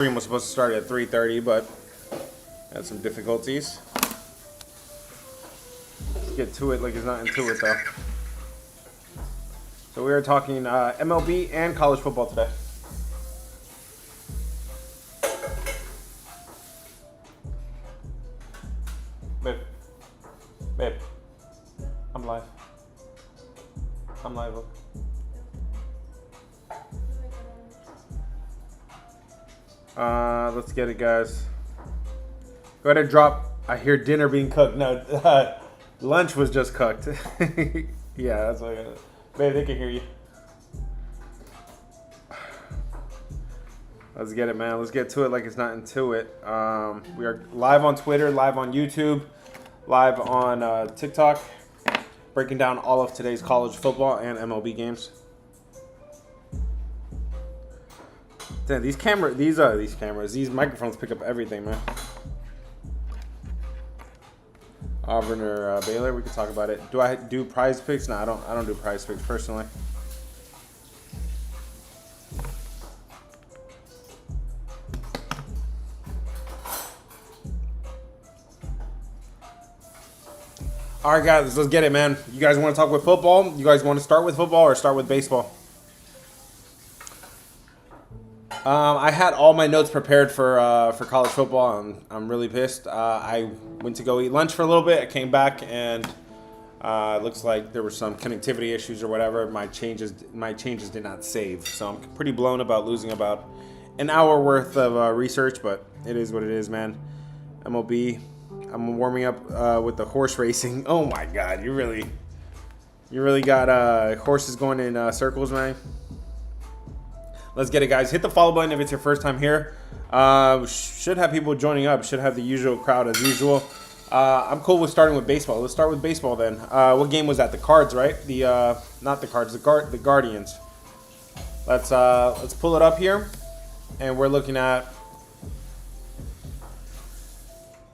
Stream was supposed to start at 3:30, but had some difficulties. Let's get to it like it's not into it though. So we are talking MLB and college football today. Babe, I'm live. I'm live. Look. Let's get it, guys. Go ahead and drop. I hear dinner being cooked. No, lunch was just cooked. Yeah, that's what I got. Babe, they can hear you. Let's get it, man. Let's get to it like it's not into it. We are live on Twitter, live on YouTube, live on TikTok, breaking down all of today's college football and MLB games. Damn, these microphones pick up everything, man. Auburn or Baylor, we could talk about it. Do I do prize picks? No, I don't do prize picks personally. All right, guys, let's get it, man. You guys want to talk with football? You guys want to start with football or start with baseball? I had all my notes prepared for college football, and I'm really pissed. I went to go eat lunch for a little bit. I came back, and it looks like there were some connectivity issues or whatever. My changes did not save, so I'm pretty blown about losing about an hour worth of research. But it is what it is, man. MLB. I'm warming up with the horse racing. Oh my God, you really got horses going in circles, man. Let's get it, guys. Hit the follow button if it's your first time here. Should have people joining up. Should have the usual crowd as usual. I'm cool with starting with baseball. Let's start with baseball then. What game was that? The Cards, right? Not the Cards. The Guardians. Let's pull it up here, and we're looking at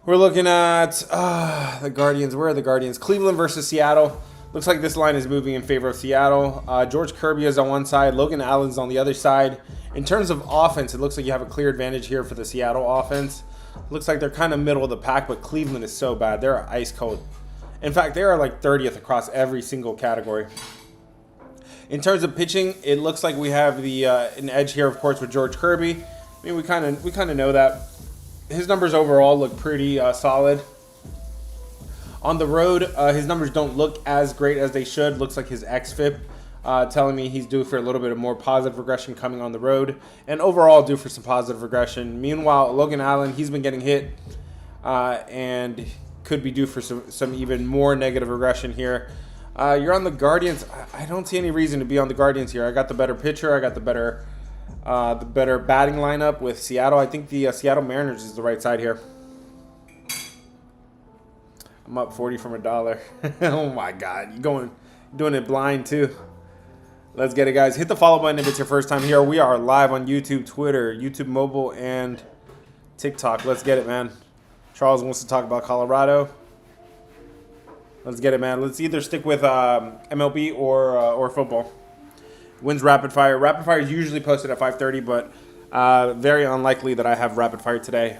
the Guardians. Where are the Guardians? Cleveland versus Seattle. Looks like this line is moving in favor of Seattle. George Kirby is on one side. Logan Allen's on the other side. In terms of offense, it looks like you have a clear advantage here for the Seattle offense. Looks like they're kind of middle of the pack, but Cleveland is so bad. They're ice cold. In fact, they are like 30th across every single category. In terms of pitching, it looks like we have an edge here, of course, with George Kirby. I mean, we kind of know that. His numbers overall look pretty solid. On the road, his numbers don't look as great as they should. Looks like his xFIP telling me he's due for a little bit of more positive regression coming on the road. And overall due for some positive regression. Meanwhile, Logan Allen, he's been getting hit and could be due for some even more negative regression here. You're on the Guardians. I don't see any reason to be on the Guardians here. I got the better pitcher. I got the better batting lineup with Seattle. I think the Seattle Mariners is the right side here. I'm up 40 from $1. Oh my God, you're doing it blind too. Let's get it, guys. Hit the follow button if it's your first time here. We are live on YouTube, Twitter, YouTube Mobile, and TikTok. Let's get it, man. Charles wants to talk about Colorado. Let's get it, man. Let's either stick with MLB or football. Wins rapid fire. Rapid fire is usually posted at 5:30, but very unlikely that I have rapid fire today.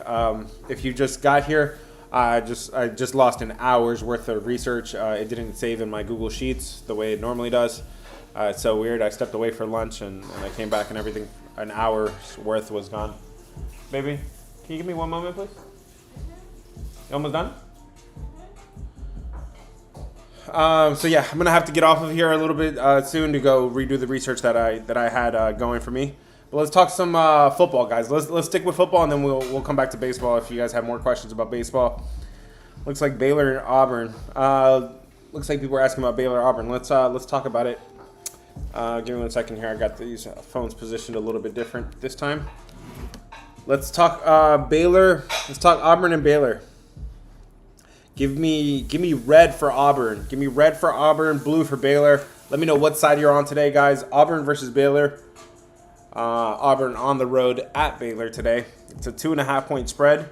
If you just got here, I just lost an hour's worth of research. It didn't save in my Google Sheets the way it normally does. It's so weird. I stepped away for lunch and I came back and everything, an hour's worth was gone. Baby, can you give me one moment, please? You almost done? So yeah, I'm gonna have to get off of here a little bit soon to go redo the research that I had going for me. But let's talk some football, guys. Let's stick with football, and then we'll come back to baseball if you guys have more questions about baseball. Looks like Baylor and Auburn. Looks like people are asking about Baylor and Auburn. Let's talk about it. Give me 1 second here. I got these phones positioned a little bit different this time. Let's talk Baylor. Let's talk Auburn and Baylor. Give me red for Auburn. Give me red for Auburn, blue for Baylor. Let me know what side you're on today, guys. Auburn versus Baylor. Auburn on the road at Baylor today. It's a 2.5 point spread.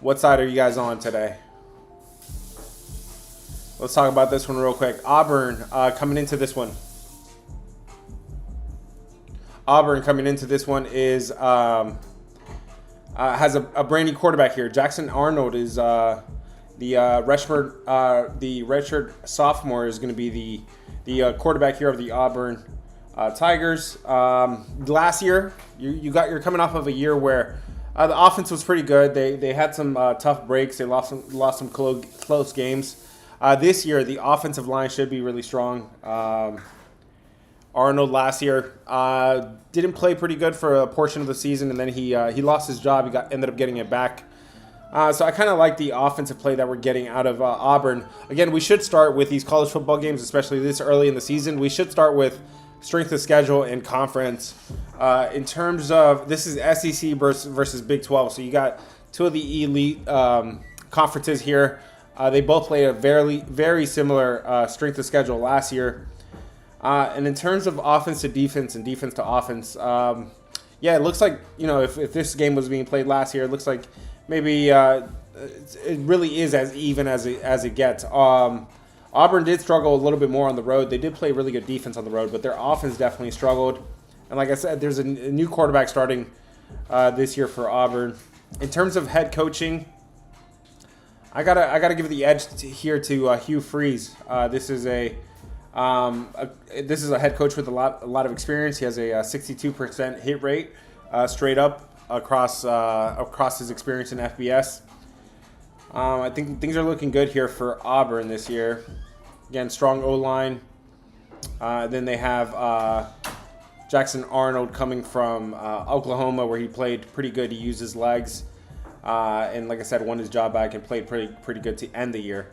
What side are you guys on today? Let's talk about this one real quick. Auburn coming into this one. Auburn coming into this one is has a brand new quarterback here. Jackson Arnold is the redshirt sophomore is going to be the quarterback here of the Auburn Tigers. Last year, you're coming off of a year where the offense was pretty good. They had some tough breaks. They lost some close games. This year, the offensive line should be really strong. Arnold last year didn't play pretty good for a portion of the season, and then he lost his job. Ended up getting it back. So I kind of like the offensive play that we're getting out of Auburn. Again, we should start with these college football games, especially this early in the season. We should start with strength of schedule and conference. In terms of, this is SEC versus Big 12. So you got two of the elite conferences here. They both played a very similar strength of schedule last year. And in terms of offense to defense and defense to offense, yeah, it looks like, if this game was being played last year, it looks like maybe it really is as even as it gets. Auburn did struggle a little bit more on the road. They did play really good defense on the road, but their offense definitely struggled. And like I said, there's a new quarterback starting this year for Auburn. In terms of head coaching, I gotta give the edge here to Hugh Freeze. This is a head coach with a lot of experience. He has a 62% hit rate straight up across his experience in FBS. I think things are looking good here for Auburn this year. Again, strong O-line. Then they have Jackson Arnold coming from Oklahoma, where he played pretty good. He used his legs. And like I said, won his job back and played pretty good to end the year.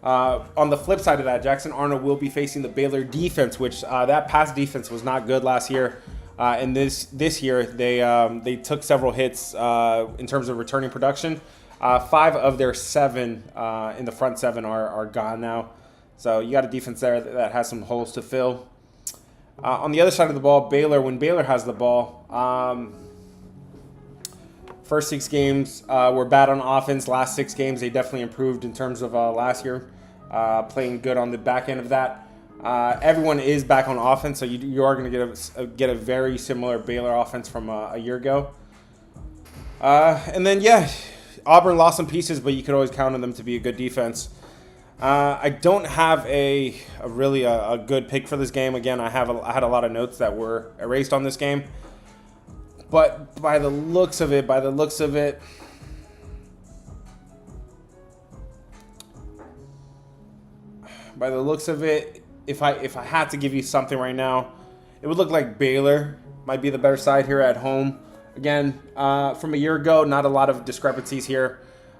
On the flip side of that, Jackson Arnold will be facing the Baylor defense, which that pass defense was not good last year. And this year, they took several hits in terms of returning production. 5 of their 7 in the front 7 are gone now. So you got a defense there that has some holes to fill. On the other side of the ball, when Baylor has the ball, first 6 games were bad on offense. Last 6 games, they definitely improved in terms of last year, playing good on the back end of that. Everyone is back on offense, so you are going to get a very similar Baylor offense from a year ago. And then, yeah, Auburn lost some pieces, but you could always count on them to be a good defense. I don't have a really good pick for this game. Again, I had a lot of notes that were erased on this game. But by the looks of it, if I had to give you something right now, it would look like Baylor might be the better side here at home. Again, from a year ago, not a lot of discrepancies here.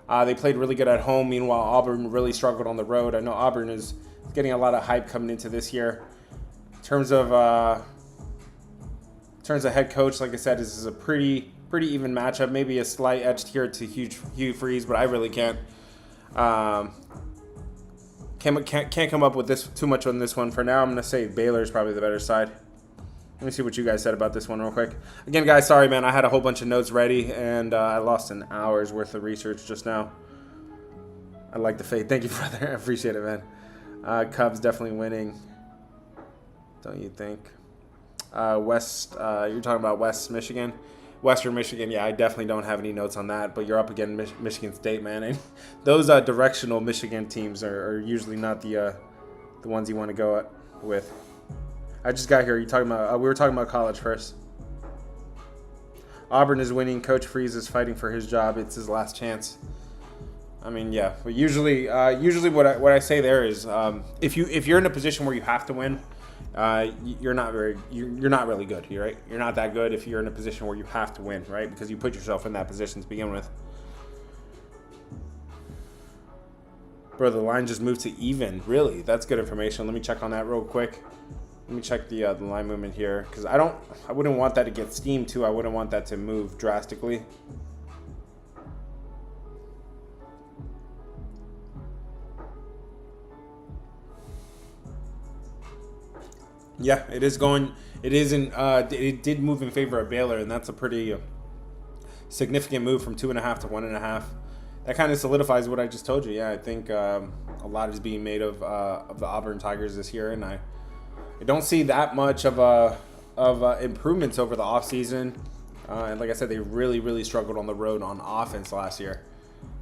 They played really good at home. Meanwhile, Auburn really struggled on the road. I know Auburn is getting a lot of hype coming into this year. In terms of head coach, like I said, this is a pretty even matchup. Maybe a slight edge here to Hugh Freeze, but I really can't come up with this too much on this one. For now, I'm going to say Baylor is probably the better side. Let me see what you guys said about this one real quick. Again, guys, sorry, man. I had a whole bunch of notes ready, and I lost an hour's worth of research just now. I like the fade. Thank you, brother. I appreciate it, man. Cubs definitely winning. Don't you think? You're talking about West Michigan? Western Michigan, yeah, I definitely don't have any notes on that, but you're up against Michigan State, man. And those directional Michigan teams are usually not the ones you want to go with. I just got here. We were talking about college first. Auburn is winning. Coach Freeze is fighting for his job. It's his last chance. I mean, yeah. But usually what I say there is, if you're in a position where you have to win, you're not really good, right? You're not that good if you're in a position where you have to win, right? Because you put yourself in that position to begin with. Bro, the line just moved to even. Really? That's good information. Let me check on that real quick. Let me check the line movement here, because I wouldn't want that to get steamed too. I wouldn't want that to move drastically. Yeah, it is going. It isn't. It did move in favor of Baylor, and that's a pretty significant move from 2.5 to 1.5. That kind of solidifies what I just told you. Yeah, I think a lot is being made of the Auburn Tigers this year, and I don't see that much of of improvements over the offseason. And like I said, they really struggled on the road on offense last year.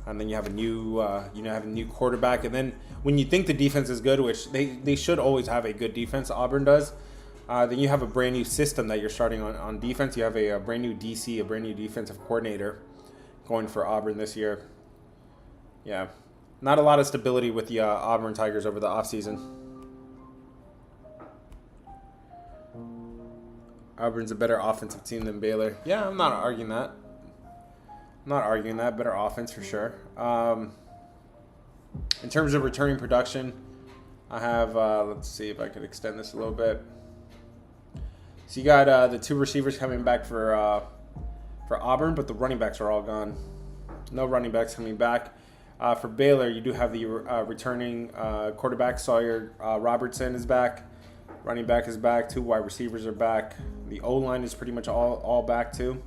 And then you have a new quarterback. And then when you think the defense is good, which they should always have a good defense, Auburn does, then you have a brand new system that you're starting on defense. You have a brand new DC, a brand new defensive coordinator going for Auburn this year. Yeah, not a lot of stability with the Auburn Tigers over the offseason. Auburn's a better offensive team than Baylor. Yeah, I'm not arguing that. Better offense for sure. In terms of returning production, I have, let's see if I could extend this a little bit. So you got the 2 receivers coming back for Auburn, but the running backs are all gone. No running backs coming back. For Baylor, you do have the returning quarterback. Sawyer Robertson is back. Running back is back. 2 wide receivers are back. The O-line is pretty much all back too.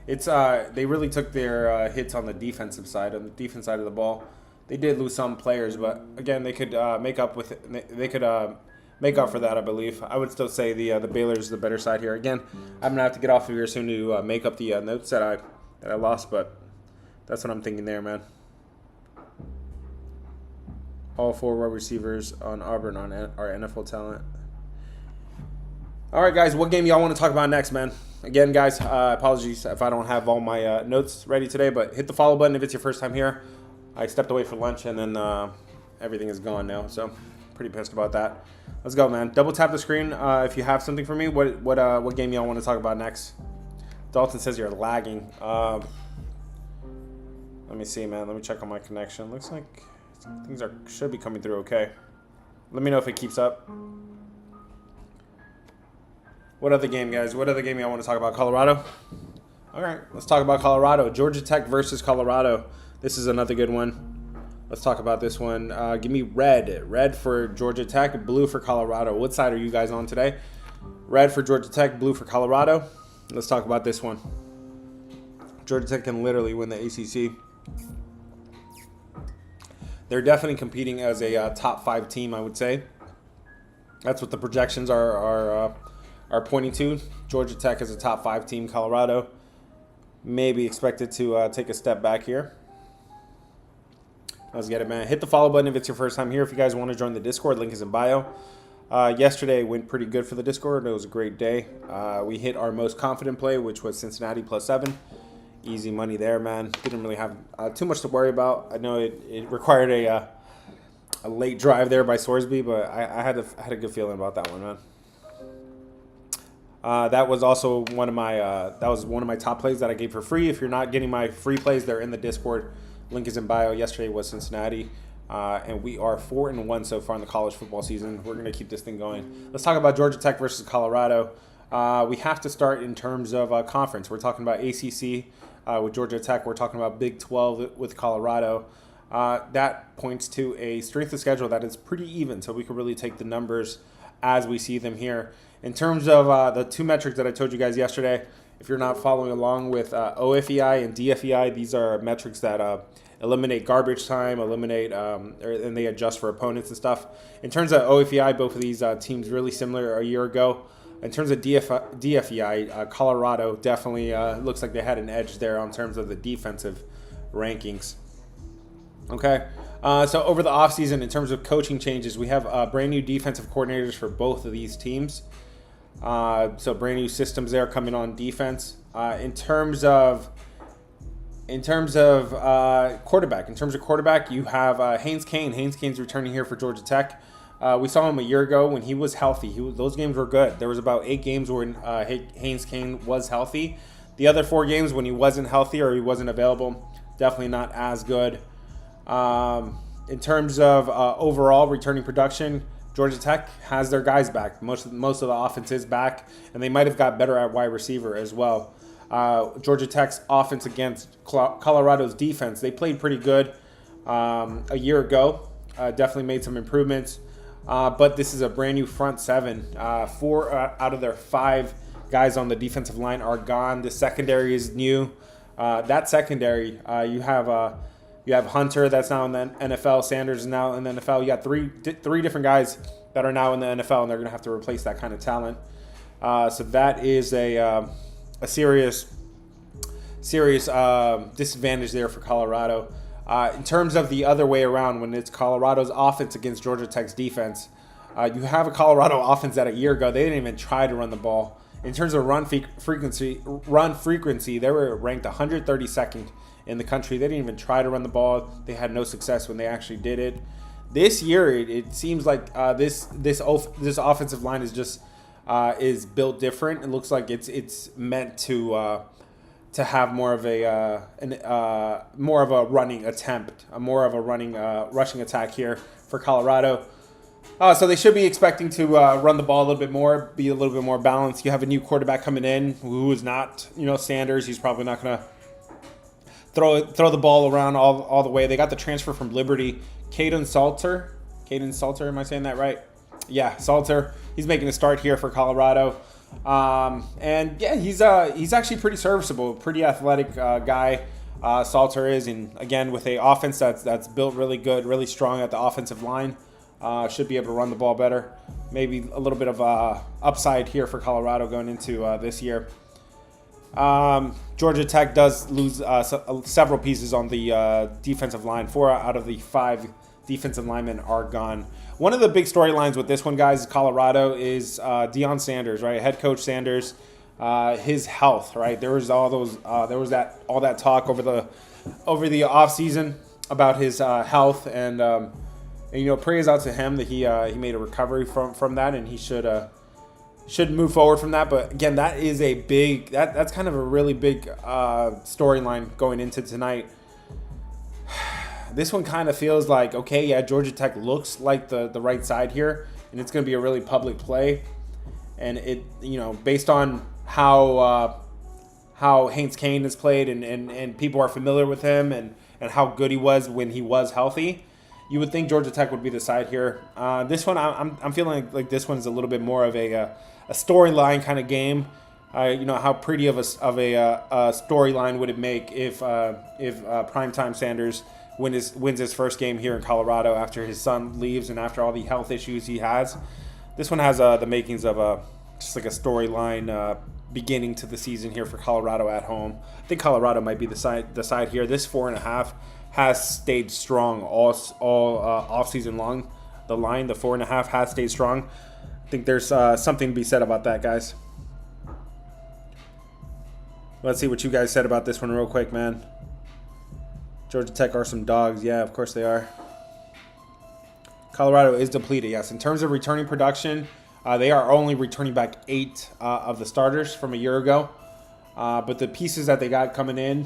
It's they really took their hits on the defensive side, of the ball. They did lose some players, but again, they could make up with it. They could make up for that, I believe. I would still say the Baylor's the better side here. Again, I'm gonna have to get off of here soon to make up the notes that I lost, but that's what I'm thinking there, man. All 4 wide receivers on Auburn are NFL talent. All right, guys, what game y'all want to talk about next, man? Again, guys, apologies if I don't have all my notes ready today, but hit the follow button if it's your first time here. I stepped away for lunch, and then everything is gone now, so pretty pissed about that. Let's go, man. Double tap the screen if you have something for me. What game y'all want to talk about next? Dalton says you're lagging. Let me see, man. Let me check on my connection. Looks like things should be coming through okay. Let me know if it keeps up. What other game, guys? What other game y'all want to talk about? Colorado? All right, let's talk about Colorado. Georgia Tech versus Colorado. This is another good one. Let's talk about this one. Give me red. Red for Georgia Tech, blue for Colorado. What side are you guys on today? Red for Georgia Tech, blue for Colorado. Let's talk about this one. Georgia Tech can literally win the ACC. They're definitely competing as a top 5 team, I would say. That's what the projections are pointing to. Georgia Tech is a top 5 team. Colorado maybe expected to take a step back here. Let's get it, man. Hit the follow button if it's your first time here. If you guys want to join the Discord, link is in bio. Yesterday went pretty good for the Discord. It was a great day. We hit our most confident play, which was Cincinnati +7. Easy money there, man. Didn't really have too much to worry about. I know it required a late drive there by Sorsby, but I had a good feeling about that one, man. That was also one of my top plays that I gave for free. If you're not getting my free plays, they're in the Discord. Link is in bio. Yesterday was Cincinnati, and we are 4-1 so far in the college football season. We're gonna keep this thing going. Let's talk about Georgia Tech versus Colorado. We have to start in terms of conference. We're talking about ACC with Georgia Tech. We're talking about Big 12 with Colorado. That points to a strength of schedule that is pretty even, so we can really take the numbers as we see them here. In terms of the 2 metrics that I told you guys yesterday, if you're not following along with OFEI and DFEI, these are metrics that eliminate garbage time, and they adjust for opponents and stuff. In terms of OFEI, both of these teams really similar a year ago. In terms of DFEI, Colorado definitely looks like they had an edge there in terms of the defensive rankings. Okay, so over the offseason, in terms of coaching changes, we have brand new defensive coordinators for both of these teams. So brand new systems there coming on defense. In terms of quarterback, you have Haynes Kane. Haynes Kane's returning here for Georgia Tech. We saw him a year ago when he was healthy. Those games were good. There was about 8 games where Haynes Kane was healthy. The other 4 games when he wasn't healthy or he wasn't available, definitely not as good. In terms of overall returning production, Georgia Tech has their guys back. Most of the offense is back, and they might have got better at wide receiver as well. Georgia Tech's offense against Colorado's defense, they played pretty good a year ago. Definitely made some improvements. But this is a brand new front 7. 4 out of their 5 guys on the defensive line are gone. The secondary is new. That secondary, you have Hunter that's now in the NFL. Sanders is now in the NFL. You got three different guys that are now in the NFL, and they're going to have to replace that kind of talent. So that is a serious disadvantage there for Colorado. In terms of the other way around, when it's Colorado's offense against Georgia Tech's defense, you have a Colorado offense that a year ago they didn't even try to run the ball. In terms of run frequency, they were ranked 132nd in the country. They didn't even try to run the ball. They had no success when they actually did it. This year, it seems like this offensive line is built different. It looks like it's meant to have more of a running attempt, rushing attack here for Colorado. So they should be expecting to run the ball a little bit more, be a little bit more balanced. You have a new quarterback coming in who is not, Sanders. He's probably not going to throw the ball around all the way. They got the transfer from Liberty, Caden Salter. Am I saying that right? Yeah, Salter. He's making a start here for Colorado. And yeah, he's actually pretty serviceable, pretty athletic guy. Salter is, and again with a offense that's built really good, really strong at the offensive line. Should be able to run the ball better. Maybe a little bit of upside here for Colorado going into this year. Georgia Tech does lose several pieces on the defensive line. 4 out of the 5 defensive linemen are gone. One of the big storylines with this one, guys, is Colorado is Deion Sanders, right? Head coach Sanders, his health, right? There was all that talk over the offseason about his health, and praise out to him that he made a recovery from that, and he should move forward from that. But again, that is that's kind of a really big storyline going into tonight. This one kind of feels like, okay, yeah, Georgia Tech looks like the right side here, and it's going to be a really public play. And it, based on how Haynes Kane has played, and people are familiar with him, and how good he was when he was healthy, you would think Georgia Tech would be the side here. This one, I'm feeling like this one's a little bit more of a storyline kind of game. How pretty of a storyline would it make if Primetime Sanders wins his first game here in Colorado after his son leaves and after all the health issues he has. This one has the makings of just like a storyline beginning to the season here for Colorado at home. I think Colorado might be the side here. This 4.5 has stayed strong all off season long. The 4.5 has stayed strong. I think there's something to be said about that, guys. Let's see what you guys said about this one real quick, man. Georgia Tech are some dogs. Yeah, of course they are. Colorado is depleted, yes. In terms of returning production, they are only returning back 8 of the starters from a year ago. But the pieces that they got coming in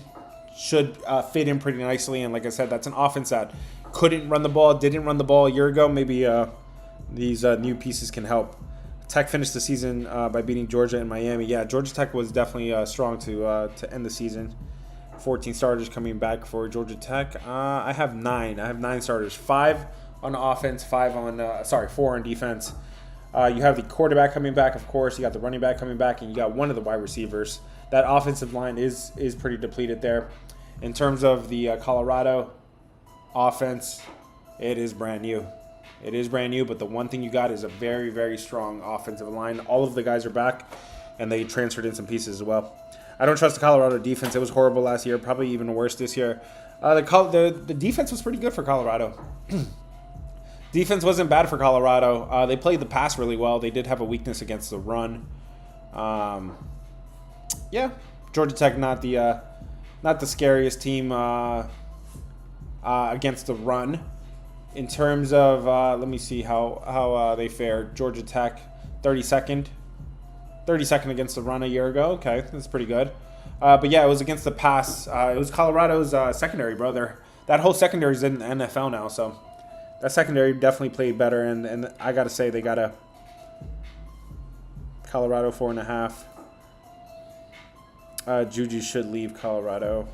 should fit in pretty nicely. And like I said, that's an offense that didn't run the ball a year ago. Maybe these new pieces can help. Tech finished the season by beating Georgia and Miami. Yeah, Georgia Tech was definitely strong to end the season. 14 starters coming back for Georgia Tech. I have 9. I have 9 starters. 5 on offense, 4 on defense. You have the quarterback coming back, of course. You got the running back coming back, and you got one of the wide receivers. That offensive line is pretty depleted there. In terms of the Colorado offense, it is brand new. It is brand new, but the one thing you got is a very, very strong offensive line. All of the guys are back, and they transferred in some pieces as well. I don't trust the Colorado defense. It was horrible last year, probably even worse this year. The defense was pretty good for Colorado. Defense wasn't bad for Colorado. They played the pass really well. They did have a weakness against the run. Georgia Tech not the scariest team against the run. In terms of, let me see how they fared. Georgia Tech, 32nd against the run a year ago. Okay, that's pretty good. But yeah, it was against the pass. It was Colorado's secondary, brother. That whole secondary is in the NFL now, so that secondary definitely played better. And I got to say, they got a Colorado 4.5. Juju should leave Colorado.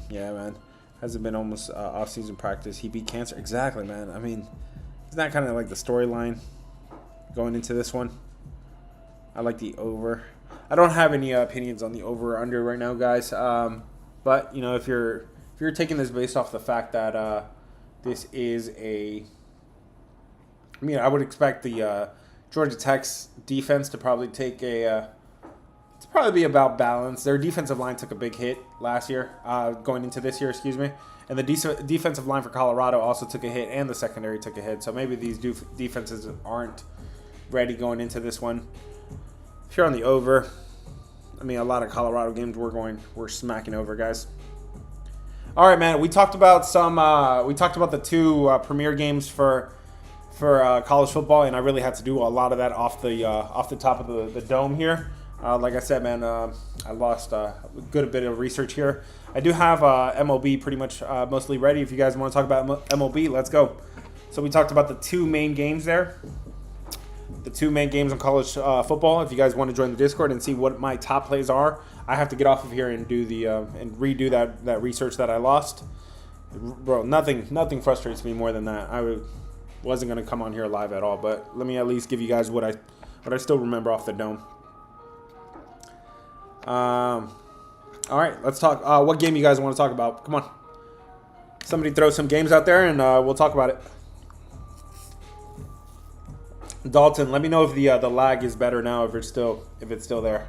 Yeah, man. Hasn't been almost off-season practice. He beat cancer. Exactly, man. I mean, isn't that kind of like the storyline going into this one? I like the over. I don't have any opinions on the over or under right now, guys. But if you're taking this based off the fact that this is a I mean, I would expect the Georgia Tech's defense to probably take to probably be about balance. Their defensive line took a big hit last year, going into this year, excuse me. And the defensive line for Colorado also took a hit, and the secondary took a hit. So maybe these defenses aren't ready going into this one. If you're on the over, I mean, a lot of Colorado games we're smacking over, guys. All right, man. We talked about the two premier games for college football, and I really had to do a lot of that off the top of the dome here. Like I said, man, I lost a good bit of research here. I do have MLB pretty much mostly ready. If you guys want to talk about MLB, let's go. So we talked about the two main games there. The two main games on college football. If you guys want to join the Discord and see what my top plays are, I have to get off of here and do and redo that research that I lost. Bro, nothing frustrates me more than that. Wasn't going to come on here live at all, but let me at least give you guys what I still remember off the dome. All right, let's talk. What game you guys want to talk about? Come on. Somebody throw some games out there, and we'll talk about it. Dalton, let me know if the lag is better now, if it's still there.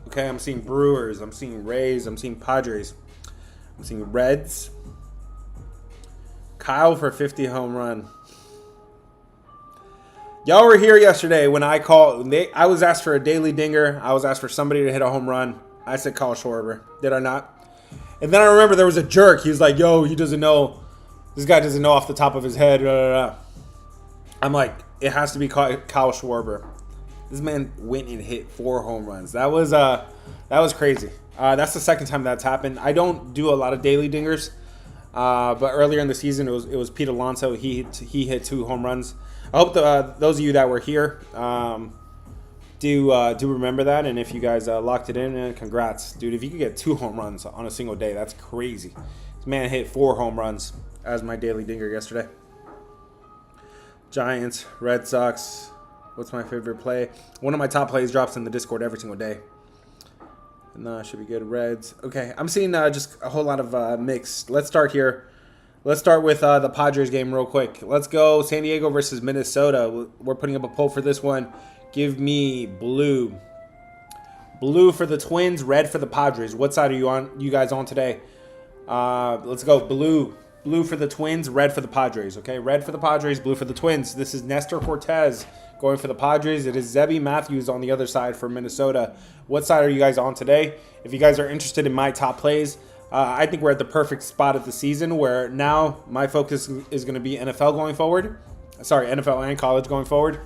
Okay, I'm seeing Brewers, I'm seeing Rays, I'm seeing Padres, I'm seeing Reds. Kyle for 50 home run. Y'all were here yesterday when I called. I was asked for a daily dinger. I was asked for somebody to hit a home run. I said Kyle Schwarber. Did I not? And then I remember there was a jerk. He was like, yo, he doesn't know. This guy doesn't know off the top of his head. I'm like, it has to be Kyle Schwarber. This man went and hit 4 home runs. That was crazy. That's the second time that's happened. I don't do a lot of daily dingers. But earlier in the season, it was Pete Alonso. He hit 2 home runs. I hope those of you that were here do remember that. And if you guys locked it in, congrats. Dude, if you could get 2 home runs on a single day, that's crazy. This man hit 4 home runs as my daily dinger yesterday. Giants, Red Sox. What's my favorite play? One of my top plays drops in the Discord every single day. And should be good. Reds. Okay, I'm seeing just a whole lot of mixed. Let's start here. Let's start with the Padres game real quick. Let's go San Diego versus Minnesota. We're putting up a poll for this one. Give me blue. Blue for the Twins, red for the Padres. What side are you guys on today? Let's go blue. Blue for the Twins, red for the Padres. Okay, red for the Padres, blue for the Twins. This is Nestor Cortez going for the Padres. It is Zebby Matthews on the other side for Minnesota. What side are you guys on today? If you guys are interested in my top plays, I think we're at the perfect spot of the season where now my focus is going to be NFL going forward. Sorry, NFL and college going forward.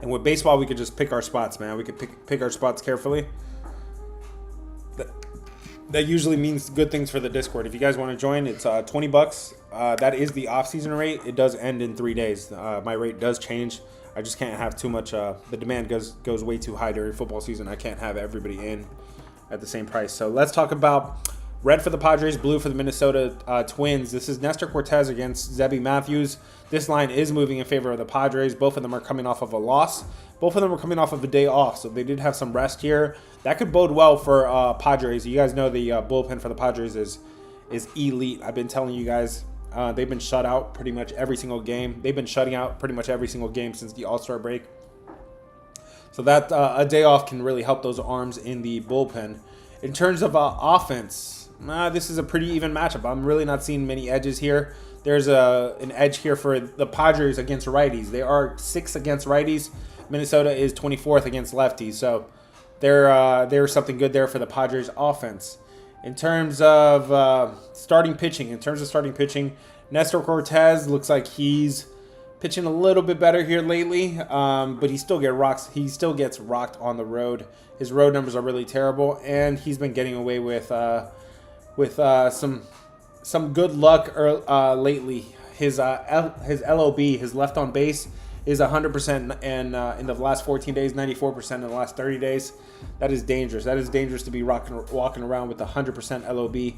And with baseball, we could just pick our spots, man. We could pick our spots carefully. That usually means good things for the Discord. If you guys want to join, it's $20. That is the off-season rate. It does end in 3 days. My rate does change. I just can't have too much. The demand goes way too high during football season. I can't have everybody in at the same price. So let's talk about red for the Padres, blue for the Minnesota Twins. This is Nestor Cortez against Zebby Matthews. This line is moving in favor of the Padres. Both of them are coming off of a loss. Both of them are coming off of a day off, so they did have some rest here. That could bode well for Padres. You guys know the bullpen for the Padres is elite. I've been telling you guys. They've been shut out pretty much every single game. They've been shutting out pretty much every single game since the All-Star break. So that a day off can really help those arms in the bullpen. In terms of offense, this is a pretty even matchup. I'm really not seeing many edges here. There's an edge here for the Padres against righties. They are 6th against righties. Minnesota is 24th against lefties. So there's something good there for the Padres offense. In terms of starting pitching, Nestor Cortez looks like he's pitching a little bit better here lately, but he still gets rocked on the road. His road numbers are really terrible, and he's been getting away with some good luck lately. His LOB, his left on base, is 100% in the last 14 days, 94% in the last 30 days. That is dangerous. That is dangerous to be walking around with 100% LOB.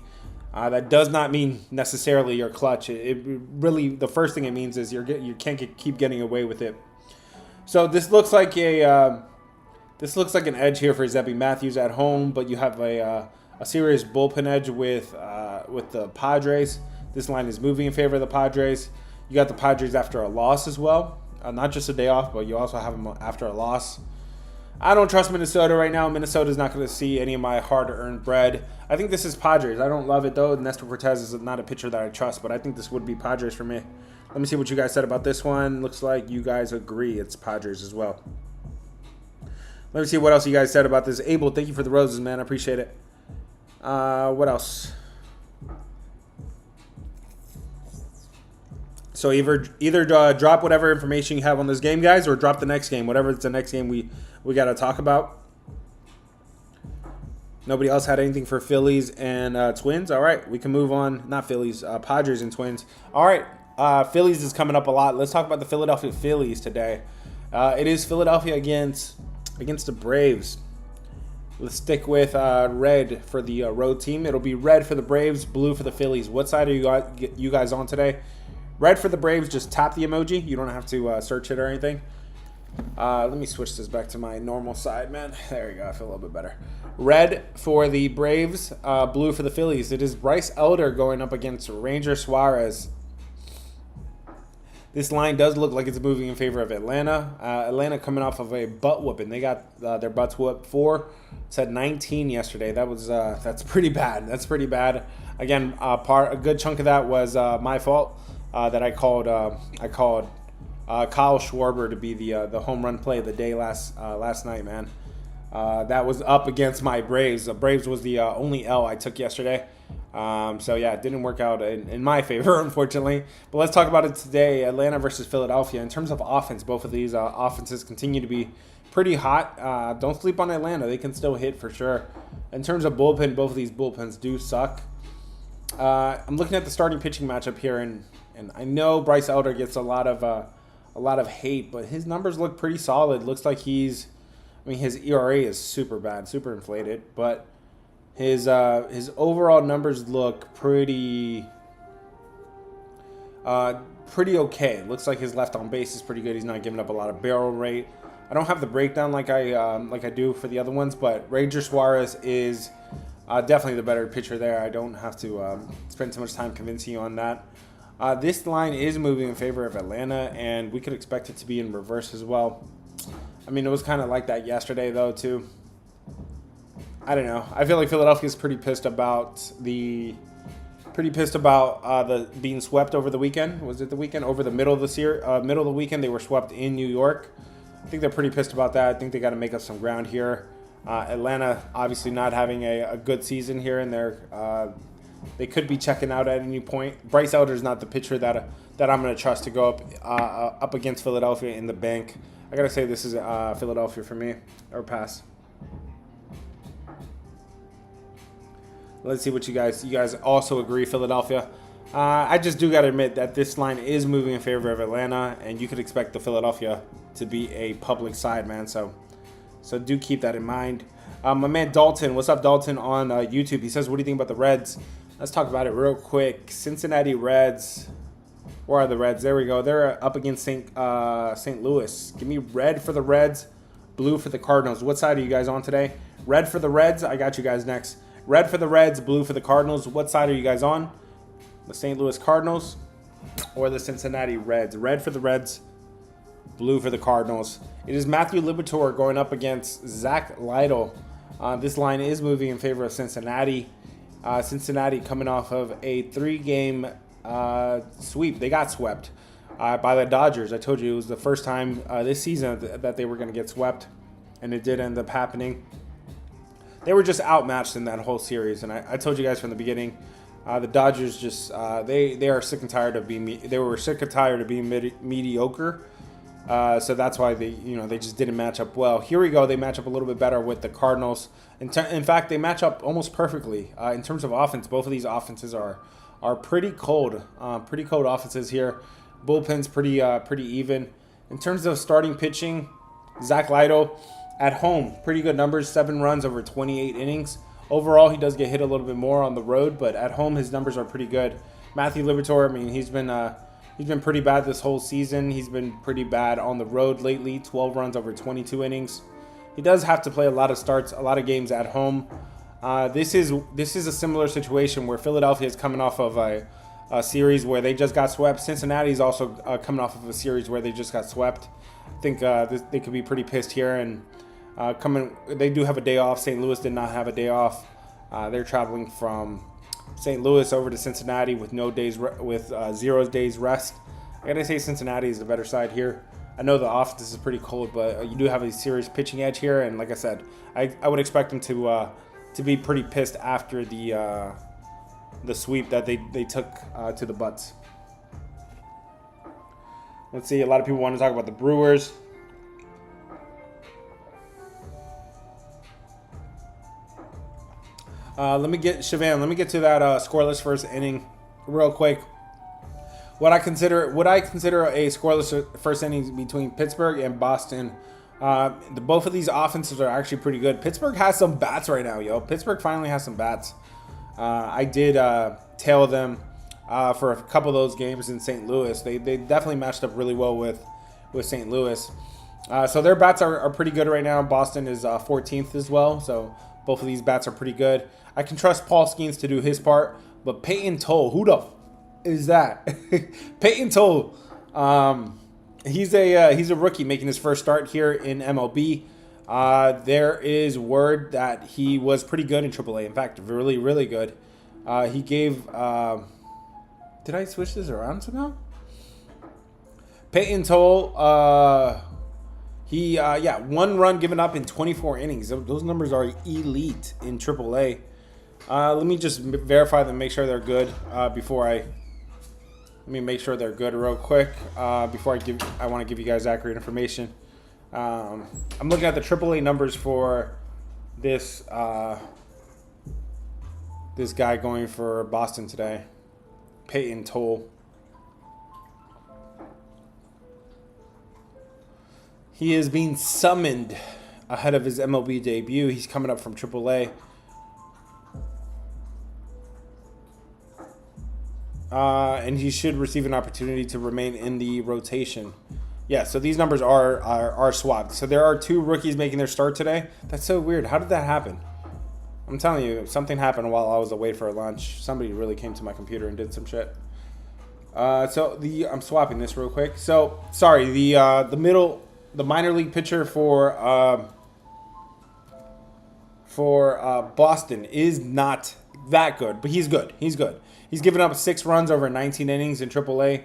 That does not mean necessarily you're clutch. It really, the first thing it means is you can't keep getting away with it. So this looks like an edge here for Zebby Matthews at home, but you have a a serious bullpen edge with the Padres. This line is moving in favor of the Padres. You got the Padres after a loss as well. Not just a day off, but you also have them after a loss. I don't trust Minnesota right now. Minnesota's not going to see any of my hard-earned bread. I think this is Padres. I don't love it, though. Nestor Cortez is not a pitcher that I trust, but I think this would be Padres for me. Let me see what you guys said about this one. Looks like you guys agree it's Padres as well. Let me see what else you guys said about this. Abel, thank you for the roses, man. I appreciate it. What else? So either drop whatever information you have on this game, guys, or drop the next game. Whatever it's the next game we got to talk about. Nobody else had anything for Phillies and Twins. All right, we can move on. Not Phillies, Padres and Twins. All right, Phillies is coming up a lot. Let's talk about the Philadelphia Phillies today. It is Philadelphia against the Braves. Let's stick with red for the road team. It'll be red for the Braves, blue for the Phillies. What side are you guys on today? Red for the Braves, just tap the emoji. You don't have to search it or anything. Let me switch this back to my normal side, man. There you go. I feel a little bit better. Red for the Braves, blue for the Phillies. It is Bryce Elder going up against Ranger Suarez. This line does look like it's moving in favor of Atlanta. Atlanta coming off of a butt whooping. They got their butts whooped 19 yesterday. That's pretty bad. That's pretty bad. Again, a good chunk of that was my fault. That I called Kyle Schwarber to be the home run play of the day last night, man. That was up against my Braves. The Braves was the only L I took yesterday. So yeah, it didn't work out in my favor, unfortunately. But let's talk about it today. Atlanta versus Philadelphia. In terms of offense, both of these offenses continue to be pretty hot. Don't sleep on Atlanta. They can still hit for sure. In terms of bullpen, both of these bullpens do suck. I'm looking at the starting pitching matchup here, and I know Bryce Elder gets a lot of hate, but his numbers look pretty solid. Looks like his ERA is super bad, super inflated, but his overall numbers look pretty okay. Looks like his left on base is pretty good. He's not giving up a lot of barrel rate. I don't have the breakdown like I do for the other ones, but Ranger Suarez is definitely the better pitcher there. I don't have to spend too much time convincing you on that. This line is moving in favor of Atlanta, and we could expect it to be in reverse as well. I mean, it was kind of like that yesterday, though, too. I don't know. I feel like Philadelphia is pretty pissed about the being swept over the weekend. Was it the weekend? Over the middle of the weekend, they were swept in New York. I think they're pretty pissed about that. I think they got to make up some ground here. Atlanta obviously not having a good season here, and they could be checking out at any point. Bryce Elder is not the pitcher that I'm going to trust to go up against Philadelphia in the bank. I got to say this is Philadelphia for me, or pass. Let's see what you guys also agree, Philadelphia. I just do got to admit that this line is moving in favor of Atlanta, and you could expect the Philadelphia to be a public side, man. So do keep that in mind. My man Dalton, what's up, Dalton, on YouTube? He says, what do you think about the Reds? Let's talk about it real quick. Cincinnati Reds. Where are the Reds? There we go. They're up against St. Louis. Give me red for the Reds, blue for the Cardinals. What side are you guys on today? Red for the Reds. I got you guys next. Red for the Reds, blue for the Cardinals. What side are you guys on? The St. Louis Cardinals or the Cincinnati Reds? Red for the Reds, blue for the Cardinals. It is Matthew Liberatore going up against Zach Lytle. This line is moving in favor of Cincinnati. Cincinnati coming off of a 3-game sweep. They got swept by the Dodgers. I told you it was the first time this season that they were going to get swept, and it did end up happening. They were just outmatched in that whole series, and I told you guys from the beginning, the Dodgers just they are sick and tired of being mediocre. So that's why they just didn't match up well. Here we go. They match up a little bit better with the Cardinals. In fact, they match up almost perfectly in terms of offense. Both of these offenses are pretty cold. Pretty cold offenses here. Bullpen's pretty even. In terms of starting pitching, Zach Lytle at home, pretty good numbers. 7 runs over 28 innings. Overall, he does get hit a little bit more on the road, but at home his numbers are pretty good. Matthew Liberatore, I mean, he's been pretty bad this whole season. He's been pretty bad on the road lately. 12 runs over 22 innings. He does have to play a lot of starts, a lot of games at home. This is a similar situation where Philadelphia is coming off of a series where they just got swept. Cincinnati is also coming off of a series where they just got swept. I think they could be pretty pissed here. And they do have a day off. St. Louis did not have a day off. They're traveling from St. Louis over to Cincinnati with 0 days rest. I gotta say Cincinnati is the better side here. I know the offense is pretty cold, but you do have a serious pitching edge here. And like I said, I would expect them to be pretty pissed after the sweep that they took to the Butts. Let's see. A lot of people want to talk about the Brewers. Let me get to that scoreless first inning real quick. What I consider a scoreless first inning between Pittsburgh and Boston. Both of these offenses are actually pretty good. Pittsburgh has some bats right now, yo. Pittsburgh finally has some bats. I did tail them for a couple of those games in St. Louis. They definitely matched up really well with St. Louis. So their bats are pretty good right now. Boston is 14th as well. So both of these bats are pretty good. I can trust Paul Skeens to do his part. But Peyton Toll, who the is that? Peyton Toll. He's a rookie making his first start here in MLB. There is word that he was pretty good in AAA. In fact, really, really good. He gave. Did I switch this around somehow? Peyton Toll. 1 run given up in 24 innings. Those numbers are elite in AAA. Let me just verify them, make sure they're good Let me make sure they're good real quick before I want to give you guys accurate information. I'm looking at the AAA numbers for this guy going for Boston today, Peyton Toll. He is being summoned ahead of his MLB debut. He's coming up from AAA. And he should receive an opportunity to remain in the rotation. Yeah, so these numbers are swapped. So there are 2 rookies making their start today. That's so weird. How did that happen? I'm telling you, something happened while I was away for lunch. Somebody really came to my computer and did some shit. I'm swapping this real quick. So sorry, the minor league pitcher for Boston is not that good, but he's good. He's good. He's given up 6 runs over 19 innings in AAA,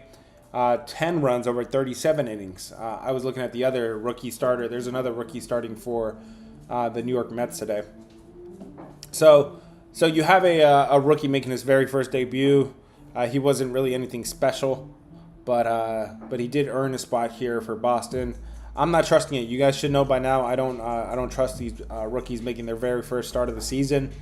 10 runs over 37 innings. I was looking at the other rookie starter. There's another rookie starting for the New York Mets today. So you have a rookie making his very first debut. He wasn't really anything special, but he did earn a spot here for Boston. I'm not trusting it. You guys should know by now. I don't trust these rookies making their very first start of the season.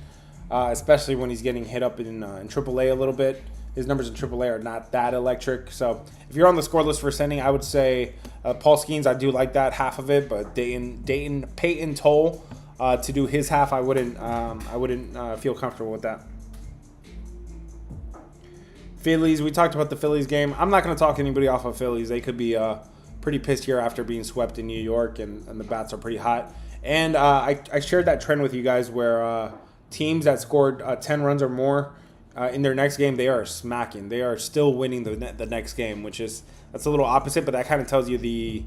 Especially when he's getting hit up in AAA a little bit. His numbers in AAA are not that electric. So if you're on the scoreless first inning, I would say Paul Skeens, I do like that half of it, but Peyton Toll to do his half, I wouldn't feel comfortable with that. Phillies, we talked about the Phillies game. I'm not going to talk anybody off of Phillies. They could be pretty pissed here after being swept in New York, and the bats are pretty hot. And I shared that trend with you guys where teams that scored 10 runs or more in their next game, they are smacking. They are still winning the next game, that's a little opposite, but that kind of tells you the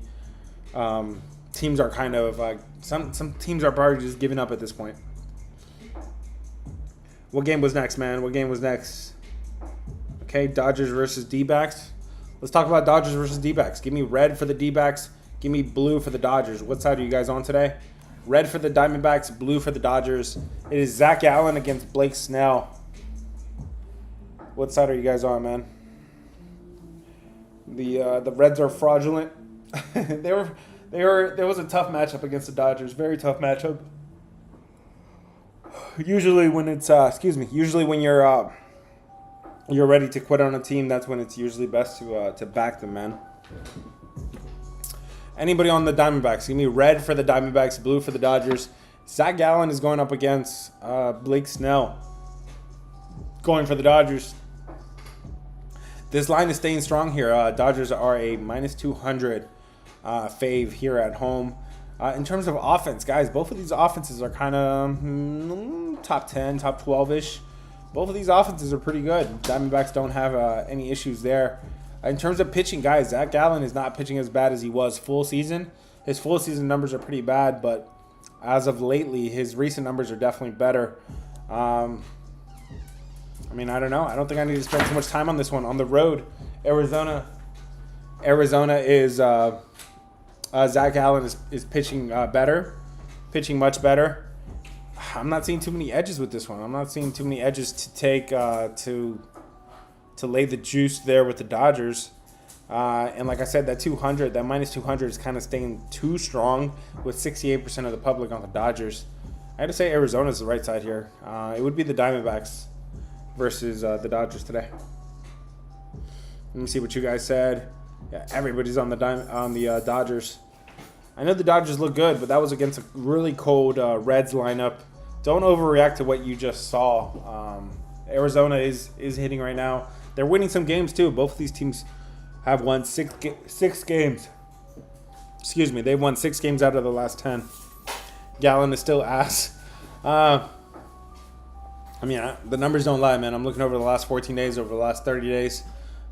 teams are kind of some teams are probably just giving up at this point. What game was next, man? What game was next? Okay, Dodgers versus D-backs. Let's talk about Dodgers versus D-backs. Give me red for the D-backs. Give me blue for the Dodgers. What side are you guys on today? Red for the Diamondbacks, blue for the Dodgers. It is Zach Allen against Blake Snell. What side are you guys on, man? The Reds are fraudulent. There was a tough matchup against the Dodgers. Very tough matchup. Usually when it's usually when you're ready to quit on a team, that's when it's usually best to back them, man. Anybody on the Diamondbacks? Give me red for the Diamondbacks, blue for the Dodgers. Zach Gallen is going up against Blake Snell. Going for the Dodgers. This line is staying strong here. Dodgers are a -200 fave here at home. In terms of offense, guys, both of these offenses are kind of top 10, top 12-ish. Both of these offenses are pretty good. Diamondbacks don't have any issues there. In terms of pitching, guys, Zach Gallen is not pitching as bad as he was full season. His full season numbers are pretty bad, but as of lately, his recent numbers are definitely better. I mean, I don't know. I don't think I need to spend too much time on this one. On the road, Arizona is Zach Gallen is pitching better, pitching much better. I'm not seeing too many edges with this one. I'm not seeing too many edges to take to lay the juice there with the Dodgers. And like I said, that minus 200 is kind of staying too strong with 68% of the public on the Dodgers. I had to say Arizona's the right side here. It would be the Diamondbacks versus the Dodgers today. Let me see what you guys said. Yeah, everybody's on the Dodgers. I know the Dodgers look good, but that was against a really cold Reds lineup. Don't overreact to what you just saw. Arizona is hitting right now. They're winning some games too. Both of these teams have won six games. Excuse me, they've won 6 games out of the last 10. Gallen is still ass. I mean, the numbers don't lie, man. I'm looking over the last 14 days, over the last 30 days.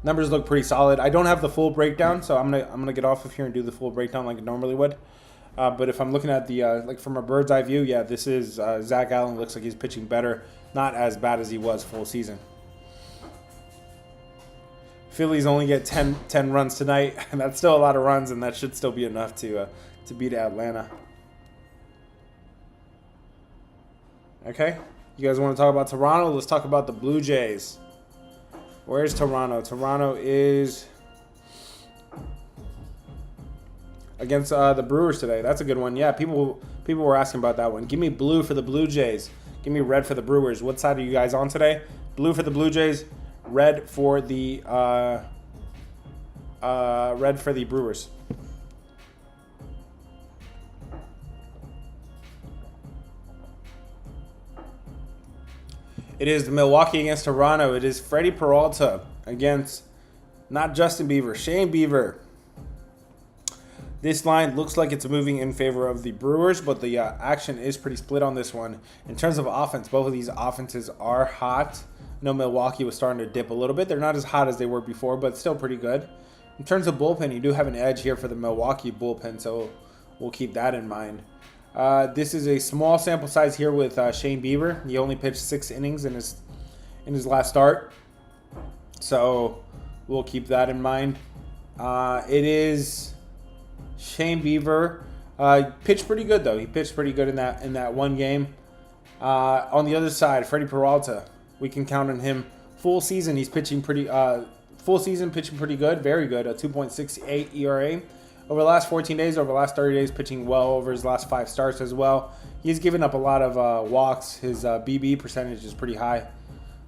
Numbers look pretty solid. I don't have the full breakdown, so I'm gonna get off of here and do the full breakdown like I normally would. But if I'm looking at the like from a bird's eye view, yeah, this is Zach Gallen. Looks like he's pitching better, not as bad as he was full season. Phillies only get 10 runs tonight, and that's still a lot of runs, and that should still be enough to beat Atlanta. Okay, you guys want to talk about Toronto? Let's talk about the Blue Jays. Where's Toronto? Toronto is against the Brewers today. That's a good one. Yeah, people were asking about that one. Give me blue for the Blue Jays. Give me red for the Brewers. What side are you guys on today? Blue for the Blue Jays. Red for the Brewers. It is Milwaukee against Toronto. It is Freddie Peralta against not Justin Bieber, Shane Bieber. This line looks like it's moving in favor of the Brewers, but the action is pretty split on this one. In terms of offense, both of these offenses are hot. I know Milwaukee was starting to dip a little bit. They're not as hot as they were before, but still pretty good. In terms of bullpen, you do have an edge here for the Milwaukee bullpen, so we'll keep that in mind. This is a small sample size here with Shane Bieber. He only pitched 6 innings in his last start, so we'll keep that in mind. It is Shane Bieber. Pitched pretty good though. He pitched pretty good in that one game. On the other side, Freddie Peralta. We can count on him full season. He's pitching pretty pitching pretty good, very good. A 2.68 ERA. Over the last 14 days, over the last 30 days, pitching well over his last 5 starts as well. He's given up a lot of walks. His BB percentage is pretty high.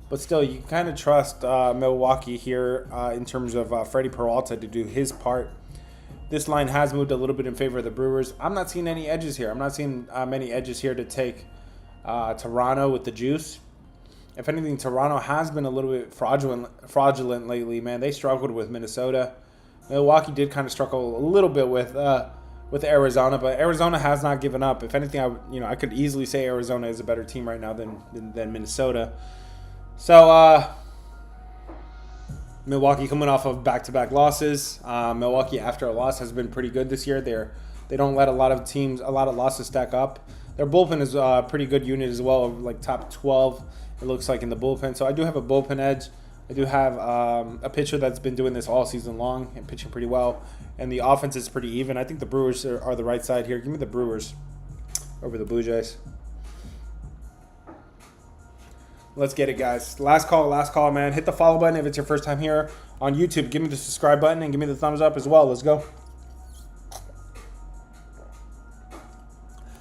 But still, you can kind of trust Milwaukee here in terms of Freddie Peralta to do his part. This line has moved a little bit in favor of the Brewers. I'm not seeing any edges here. I'm not seeing many edges here to take Toronto with the juice. If anything, Toronto has been a little bit fraudulent lately, man. They struggled with Minnesota. Milwaukee did kind of struggle a little bit with Arizona, but Arizona has not given up. If anything, I could easily say Arizona is a better team right now than Minnesota. So Milwaukee coming off of back-to-back losses. Milwaukee after a loss has been pretty good this year. They don't let a lot of losses stack up. Their bullpen is a pretty good unit as well, like top 12. It looks like in the bullpen. So I do have a bullpen edge. I do have a pitcher that's been doing this all season long and pitching pretty well. And the offense is pretty even. I think the Brewers are the right side here. Give me the Brewers over the Blue Jays. Let's get it, guys. Last call, man. Hit the follow button if it's your first time here on YouTube. Give me the subscribe button and give me the thumbs up as well. Let's go.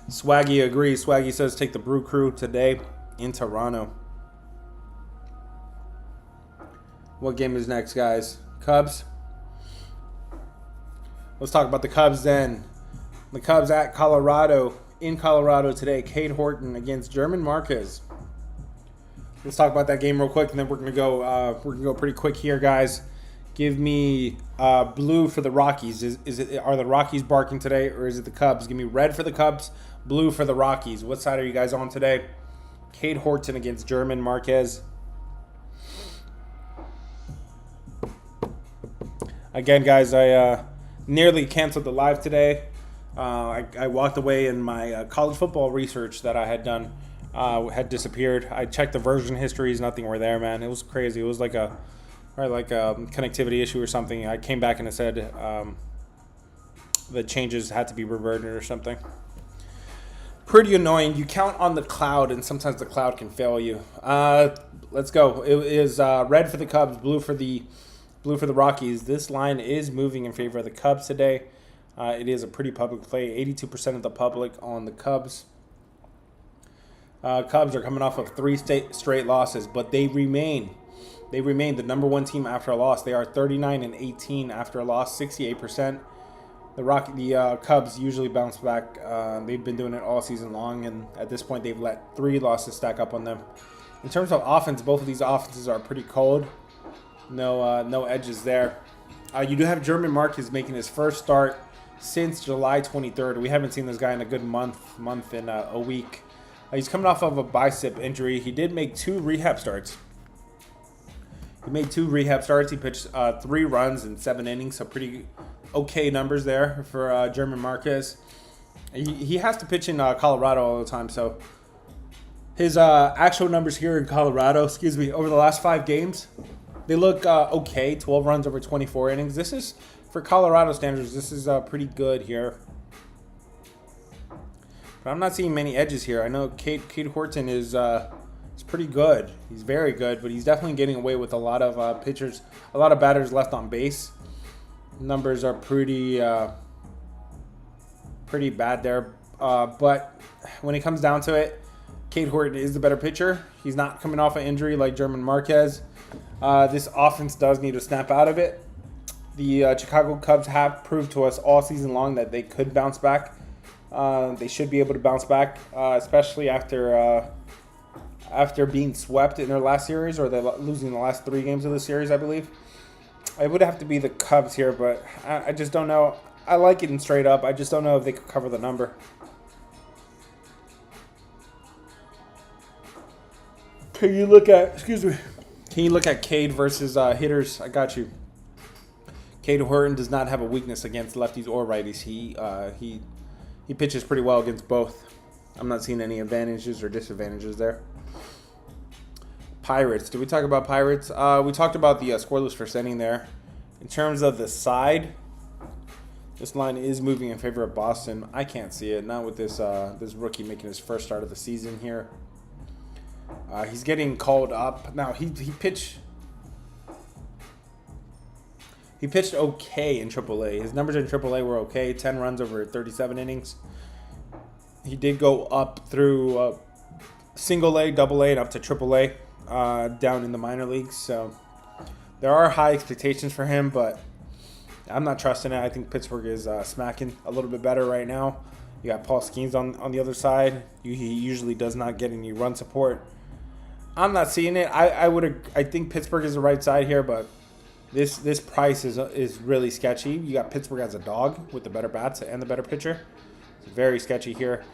Swaggy agrees. Swaggy says take the Brew Crew today in Toronto. What game is next, guys? Cubs. Let's talk about the Cubs then. The Cubs at Colorado. In Colorado today. Cade Horton against German Marquez. Let's talk about that game real quick, and then we're gonna go pretty quick here, guys. Give me blue for the Rockies. Are the Rockies barking today, or is it the Cubs? Give me red for the Cubs, blue for the Rockies. What side are you guys on today? Cade Horton against German Marquez. Again, guys, I nearly canceled the live today. I walked away, and my college football research that I had done had disappeared. I checked the version histories, nothing were there, man. It was crazy. It was like a connectivity issue or something. I came back and it said the changes had to be reverted or something. Pretty annoying. You count on the cloud, and sometimes the cloud can fail you. Let's go. It is red for the Cubs, blue for the Rockies. This line is moving in favor of the Cubs today. It is a pretty public play. 82% of the public on the Cubs. Cubs are coming off of 3 straight losses, but they remain the number 1 team after a loss. They are 39-18 after a loss, 68%. The Cubs usually bounce back. They've been doing it all season long, and at this point, they've let 3 losses stack up on them. In terms of offense, both of these offenses are pretty cold. No edges there. You do have German Marquez making his first start since July 23rd. We haven't seen this guy in a good month and a week. He's coming off of a bicep injury. He did make 2 rehab starts. He made 2 rehab starts. He pitched 3 runs in 7 innings, so pretty okay numbers there for German Marquez. He has to pitch in Colorado all the time, so his actual numbers here in Colorado, over the last 5 games, they look okay. 12 runs over 24 innings. This is, for Colorado standards, this is pretty good here. But I'm not seeing many edges here. I know Cade Horton is pretty good. He's very good, but he's definitely getting away with a lot of a lot of batters left on base. Numbers are pretty bad there. But when it comes down to it, Cade Horton is the better pitcher. He's not coming off an injury like German Marquez. This offense does need to snap out of it. The Chicago Cubs have proved to us all season long that they could bounce back. They should be able to bounce back, especially after being swept in their last series, or they're losing the last 3 games of the series, I believe. It would have to be the Cubs here, but I just don't know. I like it in straight up. I just don't know if they could cover the number. Can you look at Cade versus hitters? I got you. Cade Horton does not have a weakness against lefties or righties. He pitches pretty well against both. I'm not seeing any advantages or disadvantages there. Pirates. Did we talk about Pirates? We talked about the scoreless first inning there. In terms of the side, this line is moving in favor of Boston. I can't see it. Not with this rookie making his first start of the season here. He's getting called up. Now, he pitched okay in AAA. His numbers in AAA were okay. 10 runs over 37 innings. He did go up through single A, double A, and up to AAA down in the minor leagues. So there are high expectations for him, but I'm not trusting it. I think Pittsburgh is smacking a little bit better right now. You got Paul Skeens on the other side. He usually does not get any run support. I'm not seeing it. I think Pittsburgh is the right side here, but this price is really sketchy. You got Pittsburgh as a dog with the better bats and the better pitcher. It's very sketchy here.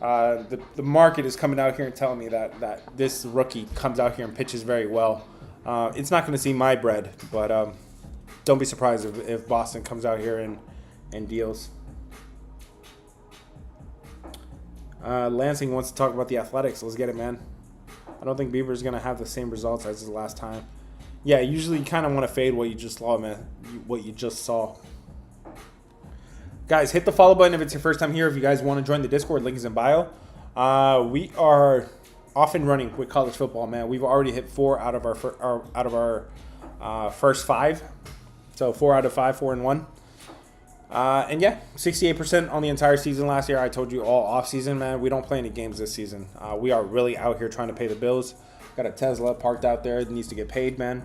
The market is coming out here and telling me that this rookie comes out here and pitches very well. It's not going to see my bread, but don't be surprised if Boston comes out here and deals. Lansing wants to talk about the Athletics. Let's get it, man. I don't think Bieber's going to have the same results as his last time. Yeah, usually you kind of want to fade what you just saw, man. What you just saw. Guys, hit the follow button if it's your first time here. If you guys want to join the Discord, link is in bio. We are off and running with college football, man. We've already hit 4 out of our first 5. So 4 out of 5, 4-1. And yeah, 68% on the entire season last year. I told you all off season, man. We don't play any games this season. We are really out here trying to pay the bills. Got a Tesla parked out there that needs to get paid, man.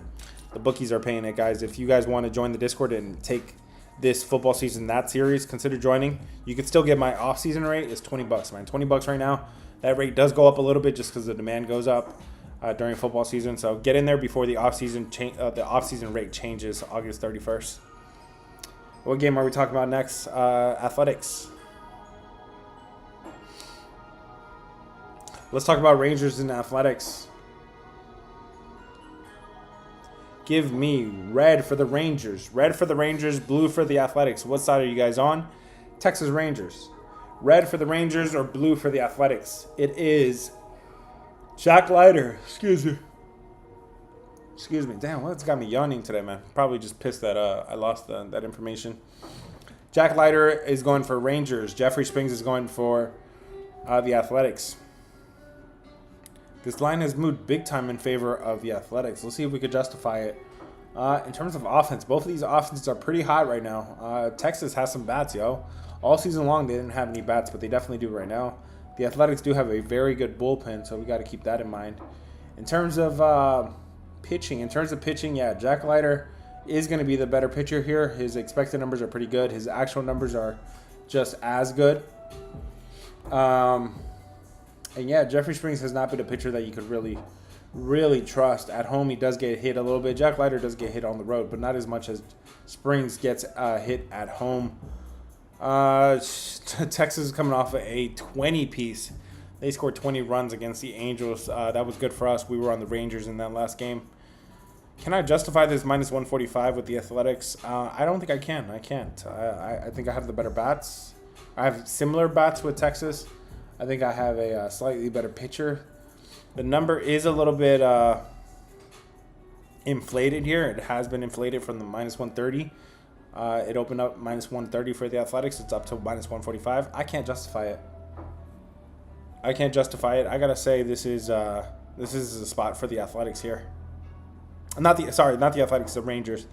The bookies are paying it, guys. If you guys want to join the Discord and take this football season that serious, consider joining. You can still get my off-season rate. It's $20, man. $20 right now. That rate does go up a little bit just because the demand goes up. during football season. So get in there before the off-season rate changes August 31st. What game are we talking about next? Athletics. Let's talk about Rangers and Athletics. Give me red for the Rangers. Red for the Rangers, blue for the Athletics. What side are you guys on? Texas Rangers. Red for the Rangers or blue for the Athletics? It is Jack Leiter. Excuse me. Damn, what's got me yawning today, man? Probably just pissed that I lost that information. Jack Leiter is going for Rangers. Jeffrey Springs is going for the Athletics. This line has moved big time in favor of the Athletics. Let's see if we could justify it. In terms of offense, both of these offenses are pretty hot right now. Texas has some bats, yo. All season long, they didn't have any bats, but they definitely do right now. The Athletics do have a very good bullpen, so we got to keep that in mind. In terms of pitching, yeah, Jack Leiter is going to be the better pitcher here. His expected numbers are pretty good. His actual numbers are just as good. And yeah, Jeffrey Springs has not been a pitcher that you could really trust. At home, he does get hit a little bit. Jack Leiter does get hit on the road, but not as much as Springs gets hit at home. Texas is coming off of a 20-piece. They scored 20 runs against the Angels. That was good for us. We were on the Rangers in that last game. Can I justify this minus 145 with the Athletics? I don't think I can. I can't. I think I have the better bats. I have similar bats with Texas. I think I have a slightly better pitcher. The number is a little bit inflated here. It has been inflated from the minus 130. It opened up minus 130 for the Athletics. It's up to minus 145. I can't justify it. I gotta say this is a spot for the Athletics here. Not the Athletics, the Rangers.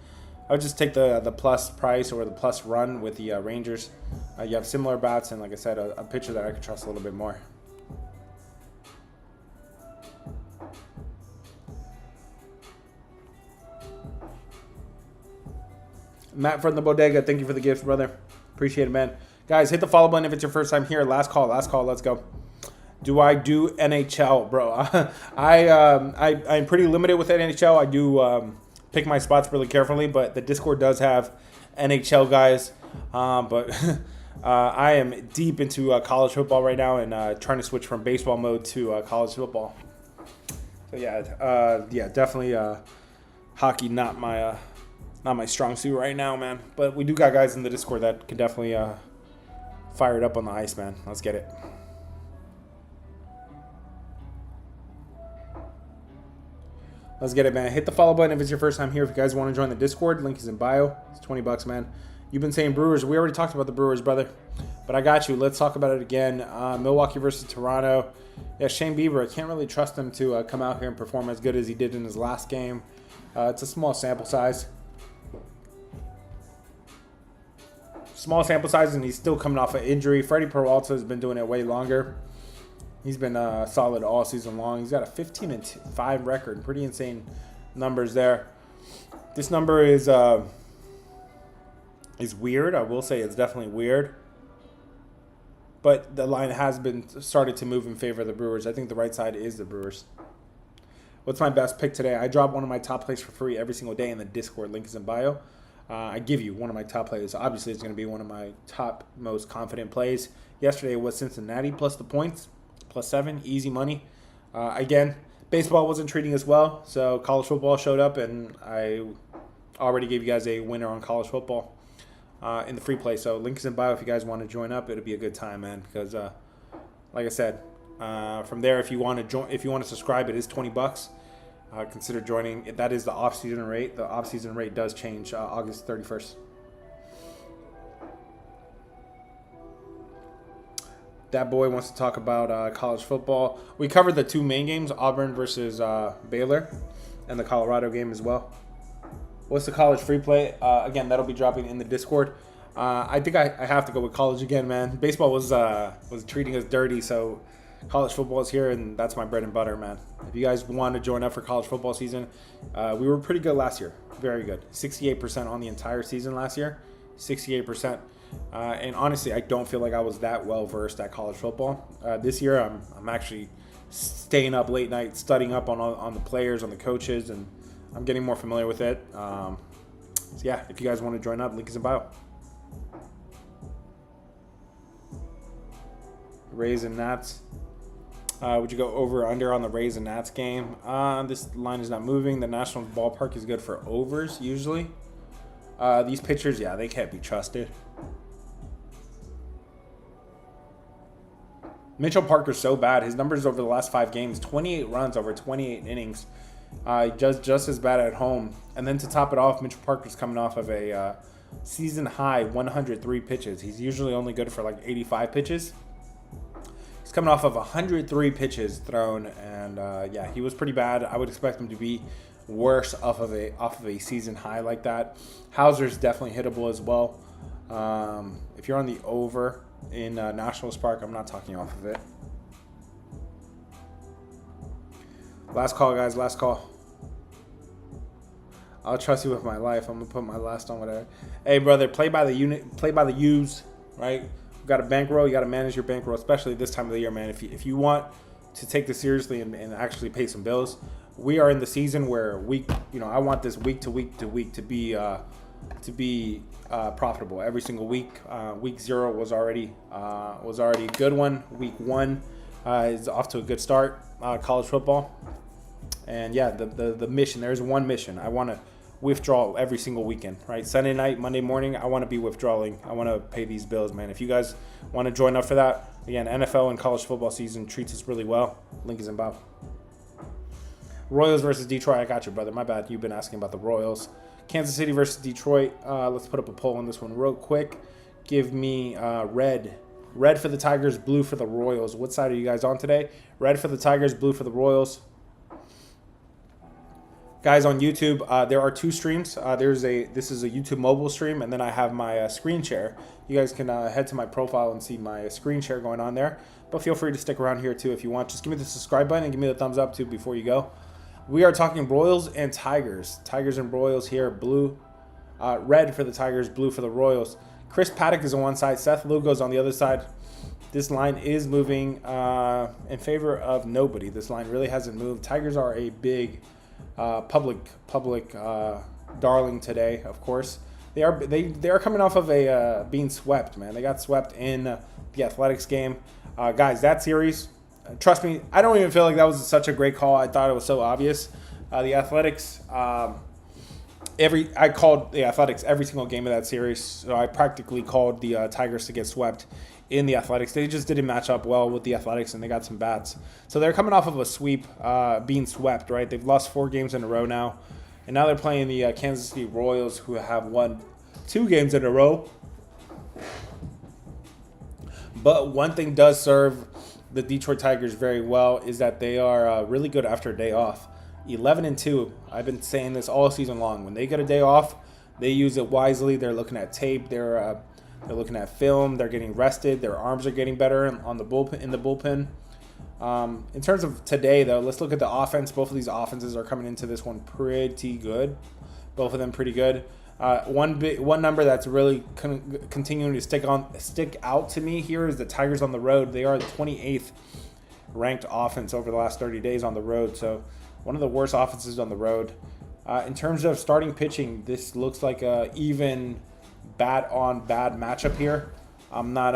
I would just take the plus price or the plus run with the Rangers. You have similar bats and, like I said, a pitcher that I could trust a little bit more. Matt from the Bodega, thank you for the gift, brother. Appreciate it, man. Guys, hit the follow button if it's your first time here. Last call. Let's go. Do I do NHL, bro? I'm pretty limited with NHL. I do pick my spots really carefully, but the Discord does have NHL guys. But I am deep into college football right now and trying to switch from baseball mode to college football. So yeah, definitely hockey not my strong suit right now, man. But we do got guys in the Discord that can definitely fire it up on the ice, man. Let's get it. Let's get it, man. Hit the follow button if it's your first time here. If you guys want to join the Discord, link is in bio. It's $20, man. You've been saying Brewers. We already talked about the Brewers, brother. But I got you. Let's talk about it again. Milwaukee versus Toronto. Yeah, Shane Bieber. I can't really trust him to come out here and perform as good as he did in his last game. It's a small sample size. And he's still coming off an injury. Freddie Peralta has been doing it way longer. He's been solid all season long. He's got a 15-5 record. Pretty insane numbers there. This number is weird. I will say it's definitely weird. But the line has been started to move in favor of the Brewers. I think the right side is the Brewers. What's my best pick today? I drop one of my top plays for free every single day in the Discord. Link is in bio. I give you one of my top plays. Obviously, it's going to be one of my top most confident plays. Yesterday was Cincinnati plus the points. +7, easy money. Again, baseball wasn't treating us well, so college football showed up, and I already gave you guys a winner on college football in the free play. So link is in bio if you guys want to join up. It'll be a good time, man. Because, like I said, from there, if you want to subscribe, it is $20. Consider joining. That is the off-season rate. The off-season rate does change August 31st. That boy wants to talk about college football. We covered the two main games, Auburn versus Baylor, and the Colorado game as well. What's the college free play? Again, that'll be dropping in the Discord. I think I have to go with college again, man. Baseball was treating us dirty, so college football is here, and that's my bread and butter, man. If you guys want to join up for college football season, we were pretty good last year. Very good. 68% on the entire season last year. 68%. And honestly, I don't feel like I was that well versed at college football. This year, I'm actually staying up late night, studying up on the players, on the coaches, and I'm getting more familiar with it. So yeah, if you guys want to join up, link is in bio. Rays and Nats. Would you go over or under on the Rays and Nats game? This line is not moving. The National Ballpark is good for overs usually. These pitchers, yeah, they can't be trusted. Mitchell Parker's so bad. His numbers over the last 5 games, 28 runs over 28 innings. Just as bad at home. And then to top it off, Mitchell Parker's coming off of a season high 103 pitches. He's usually only good for like 85 pitches. He's coming off of 103 pitches thrown, and yeah, he was pretty bad. I would expect him to be worse off of a season high like that. Hauser's definitely hittable as well. If you're on the over in Nationals Park, I'm not talking off of it. Last call, guys. Last call. I'll trust you with my life. I'm gonna put my last on whatever. Hey, brother, play by the unit, play by the U's, right? You got a bankroll. You got to manage your bankroll, especially this time of the year, man. If you want to take this seriously and actually pay some bills, we are in the season where I want this week to week to week to be profitable every single week. Week 0 was already a good one. Week 1 is off to a good start. College football, and yeah, the mission. There's one mission. I want to withdraw every single weekend, right? Sunday night, Monday morning, I want to be withdrawing. I want to pay these bills, man. If you guys want to join up for that, again, NFL and college football season treats us really well. Link is in bio. Royals versus Detroit. I got you, brother. My bad. You've been asking about the Royals. Kansas City versus Detroit. Let's put up a poll on this one real quick. Give me red. Red for the Tigers, blue for the Royals. What side are you guys on today? Red for the Tigers, blue for the Royals. Guys on YouTube, there are 2 streams. This is a YouTube mobile stream, and then I have my screen share. You guys can head to my profile and see my screen share going on there. But feel free to stick around here too if you want. Just give me the subscribe button and give me the thumbs up too before you go. We are talking Royals and Tigers. Tigers and Royals here. Blue, red for the Tigers, blue for the Royals. Chris Paddock is on one side. Seth Lugo's on the other side. This line is moving in favor of nobody. This line really hasn't moved. Tigers are a big public darling today, of course. They are coming off of a being swept, man. They got swept in the Athletics game. Guys, that series, trust me, I don't even feel like that was such a great call. I thought it was so obvious. The Athletics, I called the Athletics every single game of that series. So I practically called the Tigers to get swept in the Athletics. They just didn't match up well with the Athletics, and they got some bats. So they're coming off of a sweep, being swept, right? They've lost 4 games in a row now. And now they're playing the Kansas City Royals, who have won 2 games in a row. But one thing does serve the Detroit Tigers very well is that they are really good after a day off. 11-2. I've been saying this all season long. When they get a day off, they use it wisely. They're looking at tape. They're looking at film. They're getting rested. Their arms are getting better on the bullpen. In the bullpen. In terms of today, though, let's look at the offense. Both of these offenses are coming into this one pretty good. Both of them pretty good. One number that's really continuing to stick out to me here is the Tigers on the road. They are the 28th ranked offense over the last 30 days on the road. So one of the worst offenses on the road. In terms of starting pitching, this looks like a even bad matchup here. I'm not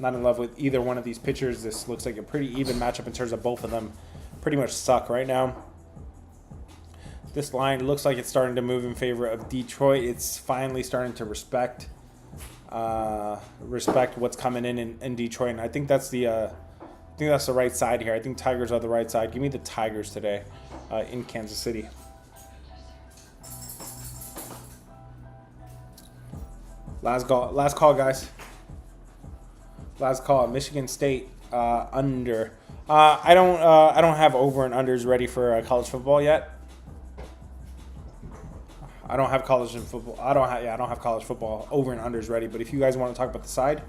in love with either one of these pitchers. This looks like a pretty even matchup in terms of both of them. Pretty much suck right now. This line looks like it's starting to move in favor of Detroit. It's finally starting to respect what's coming in Detroit, and I think that's the right side here. I think Tigers are the right side. Give me the Tigers today in Kansas City. Last call, guys. Last call. Michigan State under. I don't have over and unders ready for college football yet. I don't have college football. I don't have college football over and unders ready. But if you guys want to talk about the side,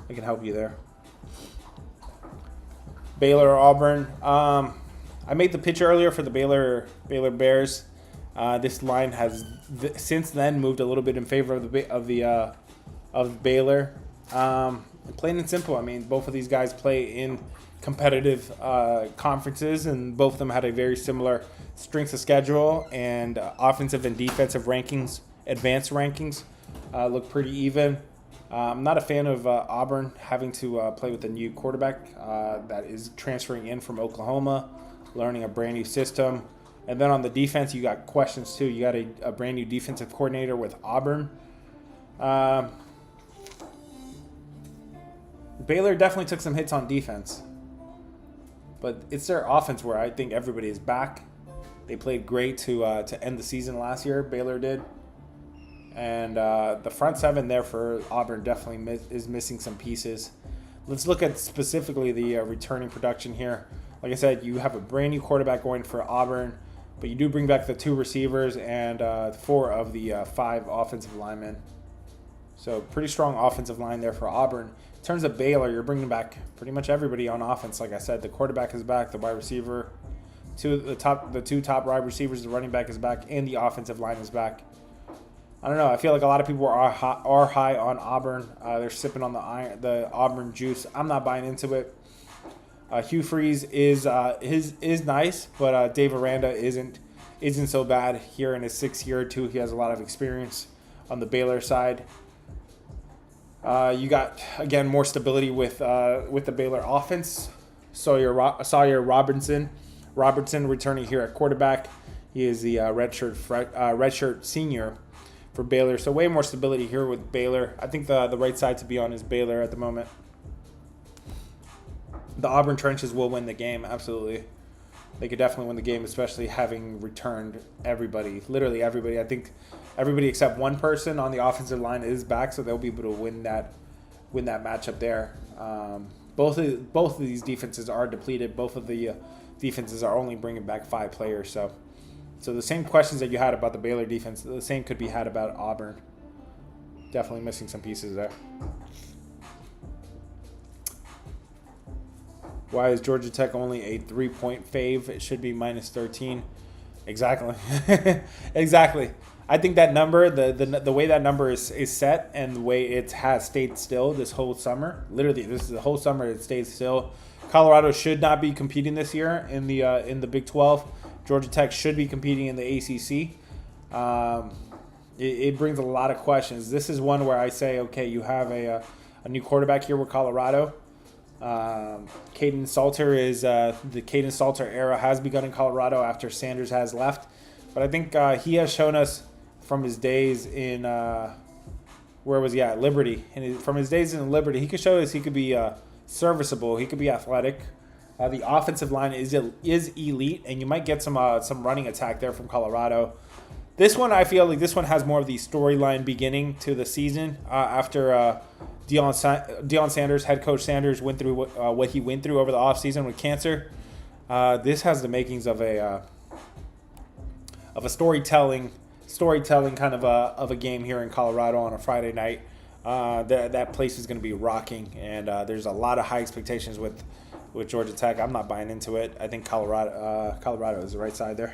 I can help you there. Baylor or Auburn. I made the pitch earlier for the Baylor Bears. This line has since then moved a little bit in favor of Baylor. Plain and simple. I mean, both of these guys play in competitive conferences, and both of them had a very similar strength of schedule and offensive and defensive rankings, advanced rankings, look pretty even. I'm not a fan of Auburn having to play with a new quarterback that is transferring in from Oklahoma, learning a brand new system. And then on the defense, you got questions too. You got a brand new defensive coordinator with Auburn. Baylor definitely took some hits on defense, but it's their offense where I think everybody is back. They played great to end the season last year. Baylor did. And the front seven there for Auburn definitely is missing some pieces. Let's look at specifically the returning production here. Like I said, you have a brand new quarterback going for Auburn, but you do bring back the 2 receivers and 4 of the 5 offensive linemen. So pretty strong offensive line there for Auburn. In terms of Baylor, you're bringing back pretty much everybody on offense. Like I said, the quarterback is back, the wide receiver, the two top wide receivers, the running back is back, and the offensive line is back. I don't know. I feel like a lot of people are high on Auburn. They're sipping on the Auburn juice. I'm not buying into it. Hugh Freeze is nice, but Dave Aranda isn't so bad here in his 6th year too. He has a lot of experience on the Baylor side. You got again more stability with the Baylor offense. Sawyer Robertson returning here at quarterback. He is the redshirt senior for Baylor. So way more stability here with Baylor. I think the right side to be on is Baylor at the moment. The Auburn trenches will win the game, absolutely. They could definitely win the game, especially having returned everybody, literally everybody. I think everybody except one person on the offensive line is back, so they'll be able to win that matchup there. Both of these defenses are depleted. Both of the defenses are only bringing back 5 players. So the same questions that you had about the Baylor defense, the same could be had about Auburn. Definitely missing some pieces there. Why is Georgia Tech only a 3-point fave? It should be minus 13. Exactly. Exactly. I think that number, the way that number is set and the way it has stayed still this whole summer, literally this is the whole summer it stayed still. Colorado should not be competing this year in the Big 12. Georgia Tech should be competing in the ACC. It brings a lot of questions. This is one where I say, okay, you have a new quarterback here with Colorado. Caden Salter is the Caden Salter era has begun in Colorado after Sanders has left, but I think he has shown us from his days in where was he at Liberty, and from his days in Liberty, he could show us he could be serviceable. He could be athletic. The offensive line is elite, and you might get some running attack there from Colorado. This one, I feel like this one has more of the storyline beginning to the season after Deion Sanders, head coach Sanders, went through what he went through over the offseason with cancer. This has the makings of a storytelling kind of a game here in Colorado on a Friday night. That place is going to be rocking, and there's a lot of high expectations with Georgia Tech. I'm not buying into it. I think Colorado is the right side there.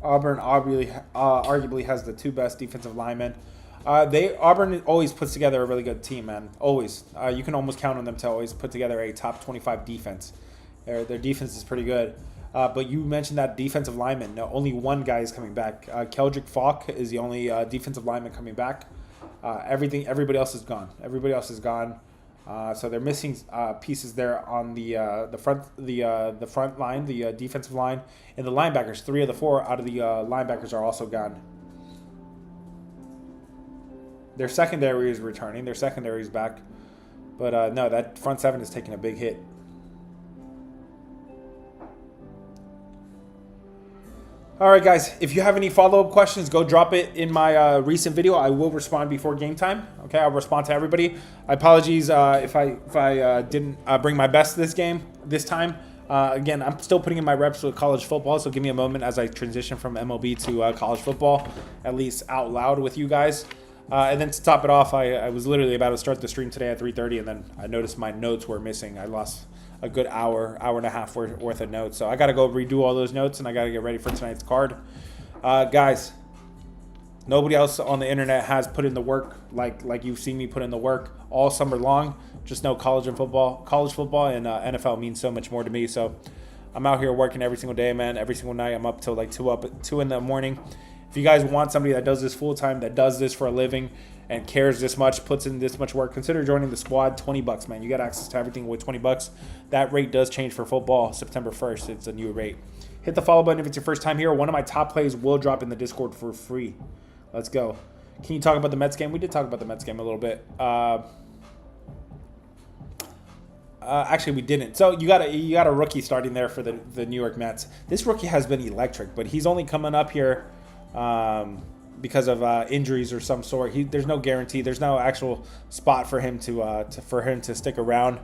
Auburn arguably has the 2 best defensive linemen. Auburn always puts together a really good team, man. Always. You can almost count on them to always put together a top 25 defense. Their defense is pretty good. But you mentioned that defensive lineman. No, only one guy is coming back. Keldrick Falk is the only defensive lineman coming back. Everybody else is gone. Everybody else is gone. So they're missing pieces there on the front line, the defensive line, and the linebackers. 3 of the 4 out of the linebackers are also gone. Their secondary is returning. Their secondary is back, but no, that front 7 is taking a big hit. All right, guys, if you have any follow-up questions, go drop it in my recent video. I will respond before game time. Okay, I'll respond to everybody. Apologies if I didn't bring my best this time. Again, I'm still putting in my reps with college football, so give me a moment as I transition from MLB to college football, at least out loud with you guys. And then to top it off, I was literally about to start the stream today at 3:30, and then I noticed my notes were missing. I lost a good hour and a half worth of notes. So I got to go redo all those notes, and I got to get ready for tonight's card. Guys, Nobody else on the internet has put in the work like you've seen me put in the work all summer long. Just know college football and NFL means so much more to me. So I'm out here working every single day, man. Every single night I'm up till like 2 in the morning. If you guys want somebody that does this full time, that does this for a living and cares this much, puts in this much work, consider joining the squad. $20, man. You get access to everything with $20. That rate does change for football September 1st. It's a new rate. Hit the follow button if it's your first time here. One of my top plays will drop in the Discord for free. Let's go. Can you talk about the Mets game? We did talk about the Mets game a little bit. Actually, we didn't. So you got a rookie starting there for the New York Mets. This rookie has been electric, but he's only coming up here because of injuries or some sort. There's no guarantee. There's no actual spot for him to stick around.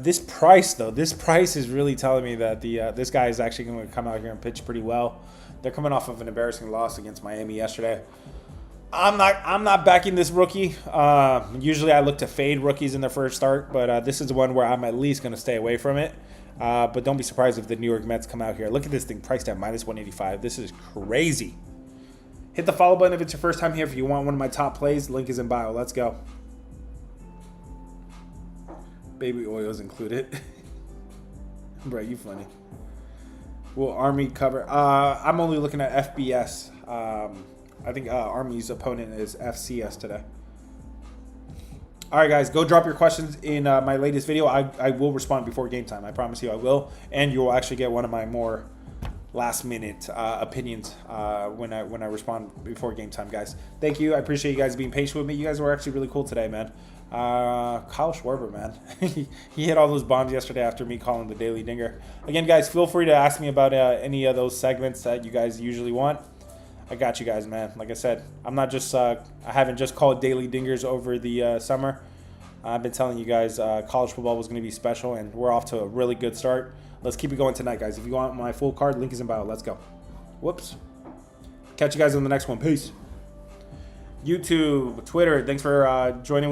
This price is really telling me that this guy is actually going to come out here and pitch pretty well. They're coming off of an embarrassing loss against Miami yesterday. I'm not backing this rookie. Usually I look to fade rookies in their first start, but this is one where I'm at least going to stay away from it. But don't be surprised if the New York Mets come out here. Look at this thing priced at -185. This is crazy. Hit the follow button if it's your first time here. If you want one of my top plays, link is in bio. Let's go. Baby oils included. Bro, you funny. Will Army cover? I'm only looking at FBS. I think Army's opponent is FCS today. All right, guys, go drop your questions in my latest video. I will respond before game time. I promise you I will. And you will actually get one of my more last-minute opinions when I respond before game time, guys. Thank you. I appreciate you guys being patient with me. You guys were actually really cool today, man. Kyle Schwarber, man. He hit all those bombs yesterday after me calling the Daily Dinger. Again, guys, feel free to ask me about any of those segments that you guys usually want. I got you guys, man. Like I said, I'm not just I haven't just called Daily Dingers over the summer. I've been telling you guys college football was going to be special, and we're off to a really good start. Let's keep it going tonight, guys. If you want my full card, link is in bio. Let's go. Whoops. Catch you guys on the next one. Peace. YouTube, Twitter, thanks for joining with